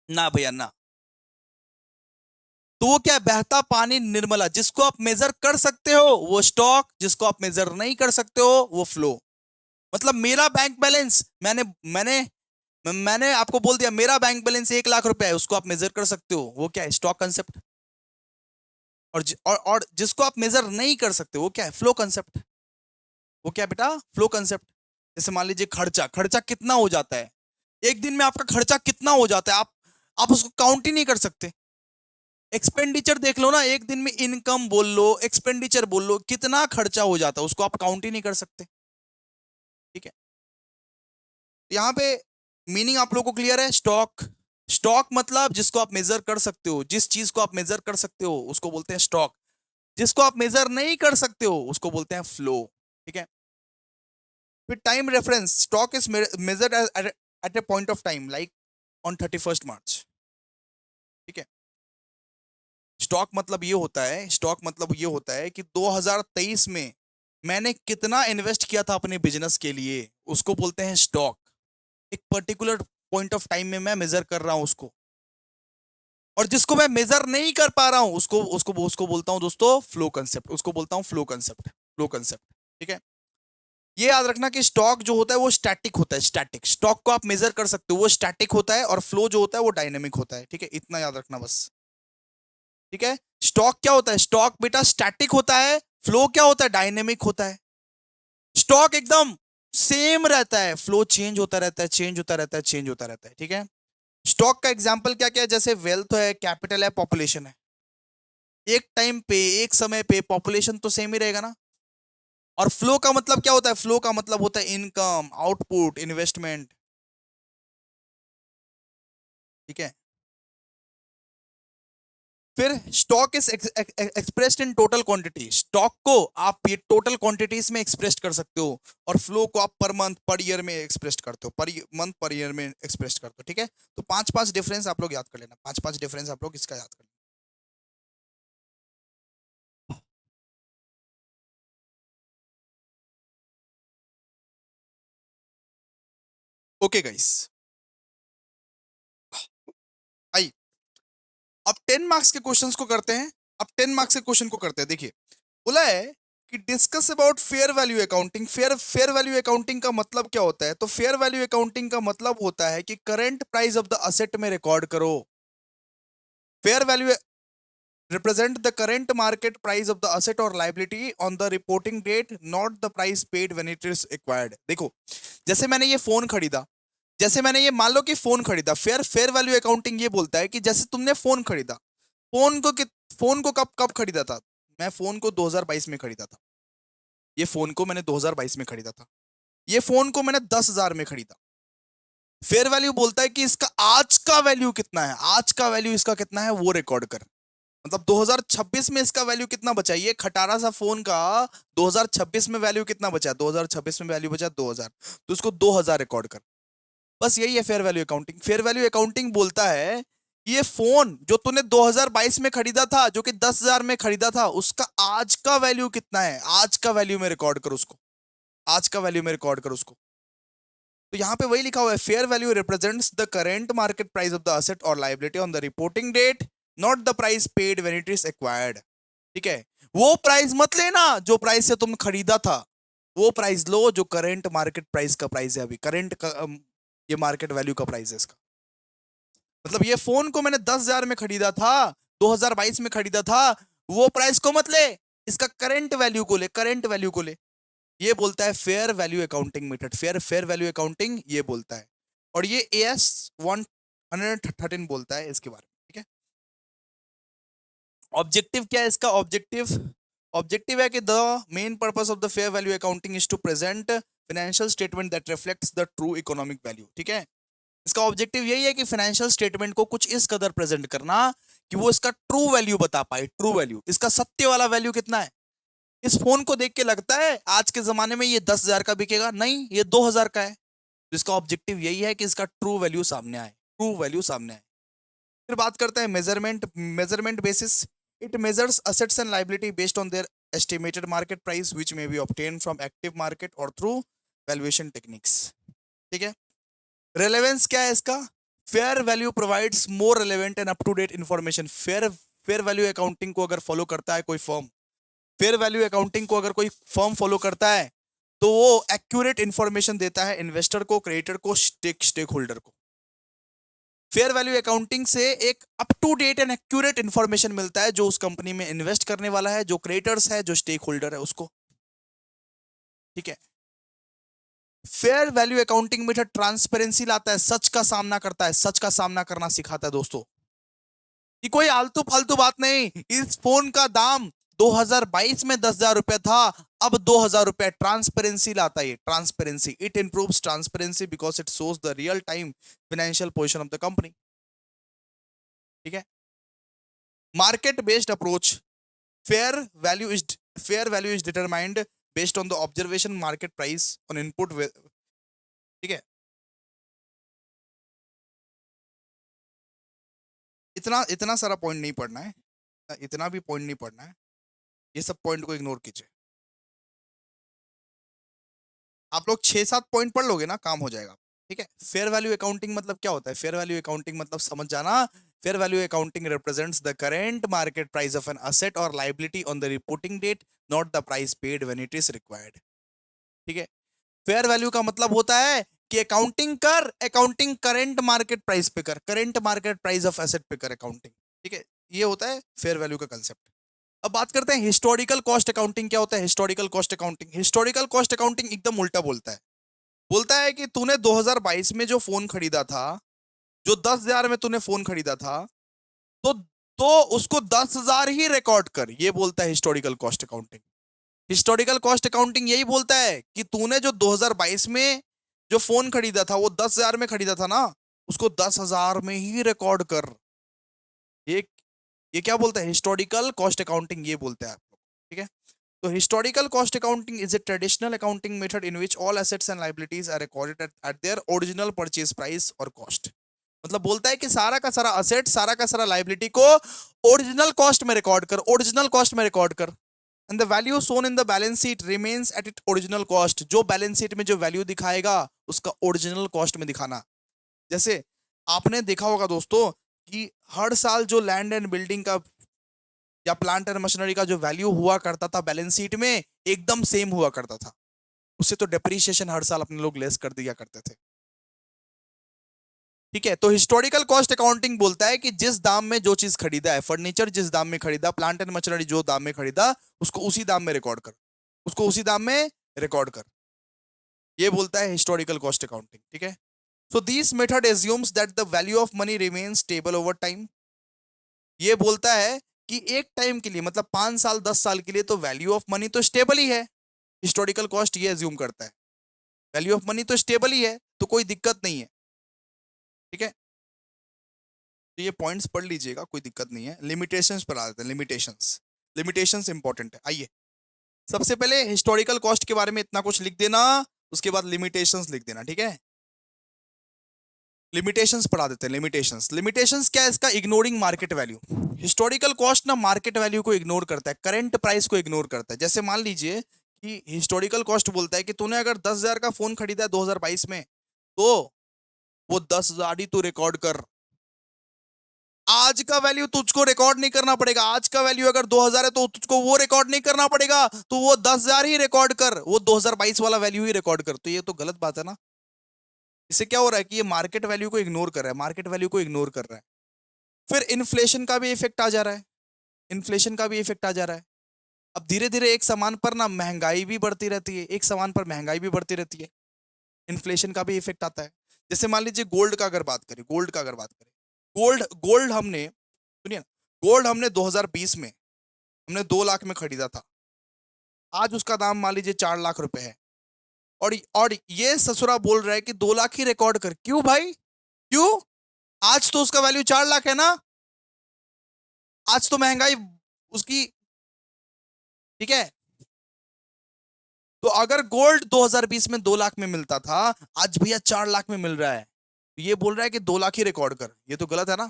ना भैया ना। तो वो क्या है, बहता पानी निर्मला। जिसको आप मेजर कर सकते हो वो स्टॉक, जिसको आप मेजर नहीं कर सकते हो वो फ्लो। मतलब मेरा बैंक बैलेंस, मैंने मैंने मैंने आपको बोल दिया मेरा बैंक बैलेंस 1 लाख रुपए है, उसको आप मेजर कर सकते हो, वो क्या है, स्टॉक कंसेप्ट। और जिसको आप मेजर नहीं कर सकते वो क्या है, फ्लो कंसेप्ट। वो क्या है बेटा, फ्लो कंसेप्ट। जैसे मान लीजिए खर्चा, खर्चा कितना हो जाता है, एक दिन में आपका खर्चा कितना हो जाता है, आप उसको काउंट ही नहीं कर सकते। एक्सपेंडिचर देख लो ना, एक दिन में इनकम बोल लो, एक्सपेंडिचर बोल लो, कितना खर्चा हो जाता है, उसको आप काउंट ही नहीं कर सकते। ठीक है। यहाँ पे मीनिंग आप लोगों को क्लियर है। स्टॉक, स्टॉक मतलब जिसको आप मेजर कर सकते हो, जिस चीज को आप मेजर कर सकते हो उसको बोलते हैं स्टॉक। जिसको आप मेजर नहीं कर सकते हो उसको बोलते हैं फ्लो। ठीक है। फिर time reference, stock is measured eight A point of time like on 31 मार्च। ठीक है। स्टॉक मतलब ये होता है, स्टॉक मतलब ये होता है कि 2023 में मैंने कितना इन्वेस्ट किया था अपने बिजनेस के लिए, उसको बोलते हैं स्टॉक। एक पर्टिकुलर पॉइंट ऑफ टाइम में मैं मेजर कर रहा हूं उसको। और जिसको मैं मेजर नहीं कर पा रहा हूं उसको उसको उसको बोलता हूं दोस्तों फ्लो कंसेप्ट, उसको बोलता हूं फ्लो कंसेप्ट, फ्लो कंसेप्ट। ठीक है। ये याद रखना कि स्टॉक जो होता है वो स्टैटिक होता है, स्टैटिक। स्टॉक को आप मेजर कर सकते हो, वो स्टैटिक होता है, और फ्लो जो होता है वो डायनेमिक होता है। ठीक है, इतना याद रखना बस। ठीक है। स्टॉक क्या होता है, स्टॉक बेटा स्टैटिक होता है, फ्लो क्या होता है, डायनेमिक होता है। स्टॉक एकदम सेम रहता है, फ्लो चेंज होता रहता है, चेंज होता रहता है, चेंज होता रहता है। ठीक है। स्टॉक का एग्जांपल क्या क्या है, जैसे वेल्थ है, कैपिटल है, पॉपुलेशन है। एक टाइम पे, एक समय पे पॉपुलेशन तो सेम ही रहेगा ना। और फ्लो का मतलब क्या होता है, फ्लो का मतलब होता है इनकम, आउटपुट, इन्वेस्टमेंट। ठीक है। फिर stock is expressed in total quantity, stock को आप ये टोटल क्वांटिटीज में एक्सप्रेस कर सकते हो, और फ्लो को आप पर मंथ पर ईयर में एक्सप्रेस करते हो, पर मंथ पर ईयर में एक्सप्रेस करते हो। ठीक है, तो पांच पांच डिफरेंस आप लोग याद कर लेना, पांच पांच डिफरेंस आप लोग इसका याद कर लेना। ओके गाइस, आई अब 10 मार्क्स के क्वेश्चंस को करते हैं। अब 10 मार्क्स के क्वेश्चन को करते हैं। देखिए, बोला है कि discuss about fair value accounting. Fair value accounting का मतलब क्या होता है? तो फेयर वैल्यू अकाउंटिंग का मतलब होता है कि current price of the asset में रिकॉर्ड करो। Fair value represent the current market price of the asset or liability on the reporting date, not the price paid when it is acquired। देखो, जैसे मैंने ये फोन खरीदा, जैसे मैंने ये मान लो कि फोन खरीदा, फेयर फेयर वैल्यू अकाउंटिंग ये बोलता है कि जैसे तुमने फोन खरीदा, फोन को फोन को कब कब खरीदा था? मैं फोन को 2022 में खरीदा था। ये फोन को मैंने 2022 में खरीदा था। ये फोन को मैंने 10,000 में खरीदा। फेयर वैल्यू बोलता है कि इसका आज का वैल्यू कितना है, आज का वैल्यू इसका कितना है वो रिकॉर्ड कर। मतलब 2026 में इसका वैल्यू कितना बचा, ये खटारा सा फोन का 2026 में वैल्यू कितना बचा? 2026 में वैल्यू बचा 2000, तो उसको 2000 रिकॉर्ड कर। बस यही है fair value accounting. Fair value accounting बोलता है ये फोन जो तूने 2022 में खरीदा था, जो कि 10,000 में खरीदा था, उसका आज का वैल्यू कितना है, आज का वैल्यू में रिकॉर्ड कर उसको, आज का वैल्यू में रिकॉर्ड कर उसको। तो यहां पे वही लिखा हुआ है, fair value represents the current market price of the asset और liability on the reporting date, not the price paid when it is acquired. ठीक है, वो प्राइस मत लेना जो प्राइस से तुम खरीदा था, वो प्राइस लो जो करंट मार्केट प्राइस का प्राइस है, अभी करंट का ये मार्केट वैल्यू का प्राइस है इसका। मतलब ये फोन को मैंने 10,000 में खरीदा था, 2022 में खरीदा था, वो प्राइस को मत ले, इसका करंट वैल्यू को ले, करंट वैल्यू को ले। ये बोलता है fair value accounting method, fair fair value accounting ये बोलता है। और ये AS 113 बोलता है इसके बारे में। ठीक है, ऑब्जेक्टिव क्या है इसका? ऑब्जेक्टिव ऑब्जेक्टिव है कि the main purpose of the fair value accounting is to present financial statement that reflects the true economic value. ठीक है, इसका ऑब्जेक्टिव यही है कि फाइनेंशियल स्टेटमेंट को कुछ इस कदर प्रेजेंट करना कि वो इसका ट्रू वैल्यू बता पाए, ट्रू वैल्यू, इसका सत्य वाला वैल्यू कितना है। इस फोन को देख के लगता है आज के जमाने में ये 10,000 का बिकेगा, नहीं, ये 2,000 का है। तो इसका ऑब्जेक्टिव यही है कि इसका ट्रू वैल्यू सामने आए, ट्रू वैल्यू सामने आए। फिर बात करते हैं measurement, measurement basis. It measures assets and liability based on their estimated market price which may be obtain from active market और थ्रू वैल्यूएशन टेक्निक्स। ठीक है, रेलेवेंस क्या है इसका? Fair value provides more relevant and up to date information. Fair fair value accounting को अगर follow करता है कोई फर्म, फेयर वैल्यू अकाउंटिंग को अगर कोई फर्म फॉलो करता है, तो वो एक्यूरेट इंफॉर्मेशन देता है इन्वेस्टर को, क्रिएटर को, स्टेक होल्डर को। फेयर वैल्यू अकाउंटिंग से एक up to date and accurate information मिलता है जो उस कंपनी में इन्वेस्ट करने वाला है, जो क्रिएटर्स है, जो स्टेक होल्डर है उसको। ठीक है, fair value accounting method transparency लाता है, सच का सामना करता है, सच का सामना करना सिखाता है दोस्तों, कि कोई आलतू फालतू बात नहीं। इस फोन का दाम 2022 में 10,000 रुपए था, अब 2,000 रुपए। ट्रांसपेरेंसी लाता है ये, transparency. It improves transparency because it shows the real time financial position of the company. ठीक है, market based approach. Fair value is fair value is determined based on the observation market price on input. ठीक है, इतना इतना सारा point नहीं पढ़ना है, इतना भी पॉइंट नहीं पढ़ना है, ये सब पॉइंट को इग्नोर कीजिए। आप लोग 6-7 पॉइंट पढ़ लोगे ना, काम हो जाएगा। ठीक है, फेयर वैल्यू अकाउंटिंग मतलब क्या होता है? फेयर वैल्यू अकाउंटिंग मतलब समझ जाना, fair value accounting represents the current market price of an asset और liability on the reporting date, not the price paid when it is required. ठीक है, फेयर वैल्यू का मतलब होता है कि अकाउंटिंग कर, अकाउंटिंग करेंट मार्केट प्राइस पे कर, current market price of asset पे कर अकाउंटिंग। ठीक है, ये होता है फेयर वैल्यू का कंसेप्ट। अब बात करते हैं हिस्टोरिकल कॉस्ट अकाउंटिंग क्या होता है। Historical cost accounting, historical cost accounting एकदम उल्टा बोलता है। बोलता है कि तूने 2022 में जो फोन खरीदा था, जो 10,000 में तूने फोन खरीदा था, तो तो उसको 10,000 ही रिकॉर्ड कर, ये बोलता है historical cost accounting. Historical cost accounting यही बोलता है कि तूने जो 2022 में जो फोन खरीदा था वो 10,000 में खरीदा था ना, उसको 10,000 में ही रिकॉर्ड कर। ये ये क्या बोलता है? हिस्टोरिकल कॉस्ट अकाउंटिंग ये बोलते हैं आप लोग, ठीक है। तो historical cost accounting is a traditional accounting method in which all assets and liabilities are recorded at their original purchase price और कॉस्ट। मतलब बोलता है कि सारा का सारा असेट, सारा का सारा लायबिलिटी को ओरिजिनल कॉस्ट में रिकॉर्ड कर, ओरिजिनल कॉस्ट में रिकॉर्ड कर। And the value shown in the balance sheet remains at it original cost. जो बैलेंस शीट में जो वैल्यू दिखाएगा उसका ओरिजिनल कॉस्ट में दिखाना। जैसे आपने देखा होगा दोस्तों कि हर साल जो लैंड एंड बिल्डिंग का या प्लांट एंड मशीनरी का जो वैल्यू हुआ करता था बैलेंस शीट में, एकदम सेम हुआ करता था। उससे तो डेप्रीशिएशन हर साल अपने लोग लेस कर दिया करते थे, ठीक है। तो हिस्टोरिकल कॉस्ट अकाउंटिंग बोलता है कि जिस दाम में जो चीज खरीदा है, फर्नीचर जिस दाम में खरीदा, प्लांट एंड मशीनरी जो दाम में खरीदा, उसको उसी दाम में रिकॉर्ड कर, उसको उसी दाम में रिकॉर्ड कर। ये बोलता है हिस्टोरिकल कॉस्ट अकाउंटिंग, ठीक है। So this method assumes that the value of money remains stable over time. ये बोलता है कि एक टाइम के लिए, मतलब 5 साल 10 साल के लिए तो वैल्यू ऑफ मनी तो स्टेबल ही है। हिस्टोरिकल कॉस्ट ये एज्यूम करता है वैल्यू ऑफ मनी तो स्टेबल ही है, तो कोई दिक्कत नहीं है, ठीक है। तो ये पॉइंट्स पढ़ लीजिएगा, कोई दिक्कत नहीं है। लिमिटेशंस पर आ जाते हैं। लिमिटेशंस, लिमिटेशंस इंपॉर्टेंट है। आइए, सबसे पहले हिस्टोरिकल कॉस्ट के बारे में इतना कुछ लिख देना, उसके बाद लिमिटेशंस लिख देना, ठीक है। लिमिटेशंस पढ़ा देते हैं। लिमिटेशंस, लिमिटेशंस क्या है इसका? Ignoring market value. Historical cost ना मार्केट वैल्यू को इग्नोर करता है, करंट प्राइस को इग्नोर करता है। जैसे मान लीजिए कि हिस्टोरिकल कॉस्ट बोलता है कि तूने अगर 10,000 का फोन खरीदा है 2022 में, तो वो 10,000 ही तू रिकॉर्ड कर। आज का वैल्यू तुझको रिकॉर्ड नहीं करना पड़ेगा। आज का वैल्यू अगर 2,000 है तो तुझको वो रिकॉर्ड नहीं करना पड़ेगा, तो वो 10,000 ही रिकॉर्ड कर, वो 2022 वाला वैल्यू ही रिकॉर्ड कर। तो ये तो गलत बात है ना। इससे क्या हो रहा है कि ये मार्केट वैल्यू को इग्नोर कर रहा है, मार्केट वैल्यू को इग्नोर कर रहा है। फिर इन्फ्लेशन का भी इफेक्ट आ जा रहा है, इन्फ्लेशन का भी इफेक्ट आ जा रहा है। अब धीरे धीरे एक सामान पर ना महंगाई भी बढ़ती रहती है, एक सामान पर महंगाई भी बढ़ती रहती है, इन्फ्लेशन का भी इफेक्ट आता है। जैसे मान लीजिए गोल्ड का अगर बात करें, गोल्ड का अगर बात करें, गोल्ड गोल्ड हमने, सुनिए ना, गोल्ड हमने 2020 में हमने 2 लाख में खरीदा था। आज उसका दाम मान लीजिए 4 लाख रुपए है। और ये ससुरा बोल रहा है कि 2 लाख ही रिकॉर्ड कर। क्यों भाई, क्यों? आज तो उसका वैल्यू 4 लाख है ना, आज तो महंगाई उसकी, ठीक है। तो अगर गोल्ड 2020 में 2 लाख में मिलता था, आज भैया 4 लाख में मिल रहा है, तो ये बोल रहा है कि 2 लाख ही रिकॉर्ड कर। ये तो गलत है ना।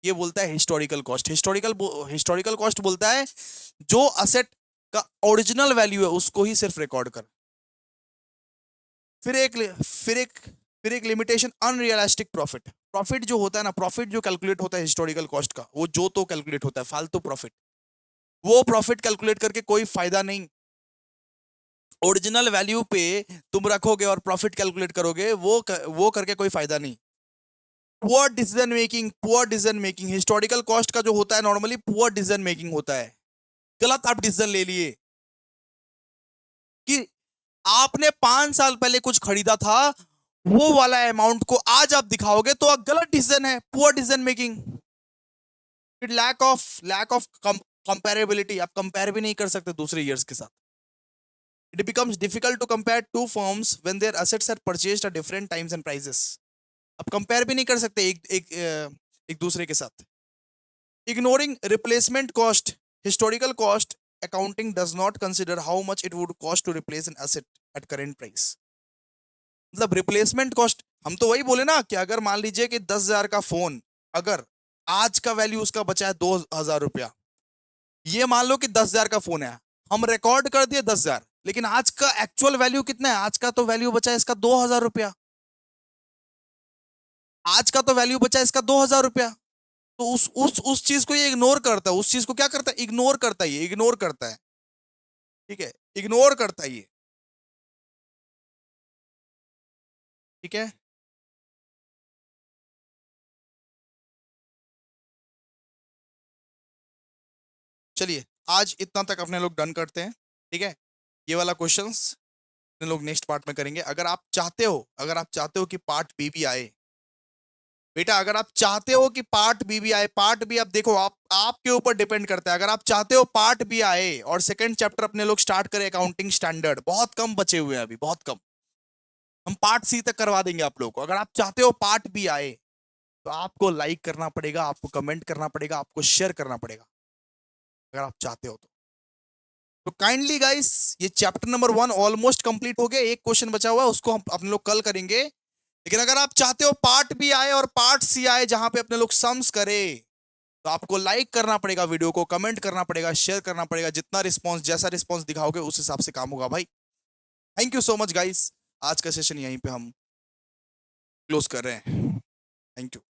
ये बोलता है हिस्टोरिकल कॉस्ट। हिस्टोरिकल कॉस्ट बोलता है जो असेट का ओरिजिनल वैल्यू है उसको ही सिर्फ रिकॉर्ड कर। फिर एक फिर एक फिर एक लिमिटेशन, अनरियलिस्टिक प्रॉफिट। प्रॉफिट जो होता है ना, प्रॉफिट जो कैलकुलेट होता है हिस्टोरिकल कॉस्ट का, वो जो तो कैलकुलेट होता है फालतू प्रॉफिट। वो प्रॉफिट कैलकुलेट करके कोई फायदा नहीं। ओरिजिनल वैल्यू पे तुम रखोगे और प्रॉफिट कैलकुलेट करोगे, वो करके कोई फायदा नहीं। Poor decision making, poor decision making. Historical cost का जो होता है नॉर्मली पुअर डिसीजन मेकिंग होता है। गलत आप डिसीजन ले लिए कि आपने 5 साल पहले कुछ खरीदा था, वो वाला अमाउंट को आज आप दिखाओगे, तो गलत डिसीजन है, पुअर डिसीजन मेकिंग। फिर लैक ऑफ कंपेरेबिलिटी, आप कंपेयर भी नहीं कर सकते दूसरे ईयर्स के साथ। It becomes difficult to compare two firms when their assets are purchased at different times and prices. आप कंपेयर भी नहीं कर सकते एक दूसरे के साथ। Ignoring replacement cost, historical cost accounting does not consider how much it would cost to replace an asset at current price. मतलब रिप्लेसमेंट कॉस्ट, हम तो वही बोले ना कि अगर मान लीजिए कि 10,000 का फोन, अगर आज का वैल्यू उसका बचा है 2,000 रुपया, ये मान लो कि 10,000 का फोन है, हम रिकॉर्ड कर दिए 10,000, लेकिन आज का एक्चुअल वैल्यू कितना है? आज का तो वैल्यू बचा है इसका 2,000 रुपया। आज का तो वैल्यू बचा है इसका 2,000 रुपया। तो उस चीज को ये इग्नोर करता है। उस चीज को क्या करता है? इग्नोर करता है। ये इग्नोर करता है, ठीक है, इग्नोर करता है ये, ठीक है। चलिए, आज इतना तक अपने लोग डन करते हैं, ठीक है। ये वाला क्वेश्चंस अपने लोग नेक्स्ट पार्ट में करेंगे। अगर आप चाहते हो कि पार्ट बी भी आए, बेटा, अगर आप चाहते हो कि पार्ट बी भी आए, पार्ट बी, अब देखो, आप आपके ऊपर डिपेंड करता है। अगर आप चाहते हो पार्ट बी आए और सेकंड चैप्टर अपने लोग स्टार्ट करें अकाउंटिंग स्टैंडर्ड, बहुत कम बचे हुए हैं अभी, बहुत कम, हम पार्ट सी तक करवा देंगे आप लोगों को। अगर आप चाहते हो पार्ट बी आए, तो आपको लाइक करना पड़ेगा, आपको कमेंट करना पड़ेगा, आपको शेयर करना पड़ेगा अगर आप चाहते हो तो काइंडली गाइस, ये चैप्टर नंबर 1 ऑलमोस्ट कंप्लीट हो गया। एक क्वेश्चन बचा हुआ है, उसको हम अपने लोग कल करेंगे। लेकिन अगर आप चाहते हो पार्ट बी आए और पार्ट सी आए जहां पे अपने लोग सम्स करे, तो आपको लाइक करना पड़ेगा, वीडियो को कमेंट करना पड़ेगा, शेयर करना पड़ेगा। जितना रिस्पॉन्स, जैसा रिस्पॉन्स दिखाओगे उस हिसाब से काम होगा भाई। Thank you so much guys, आज का सेशन यहीं पे हम क्लोज कर रहे हैं। Thank you.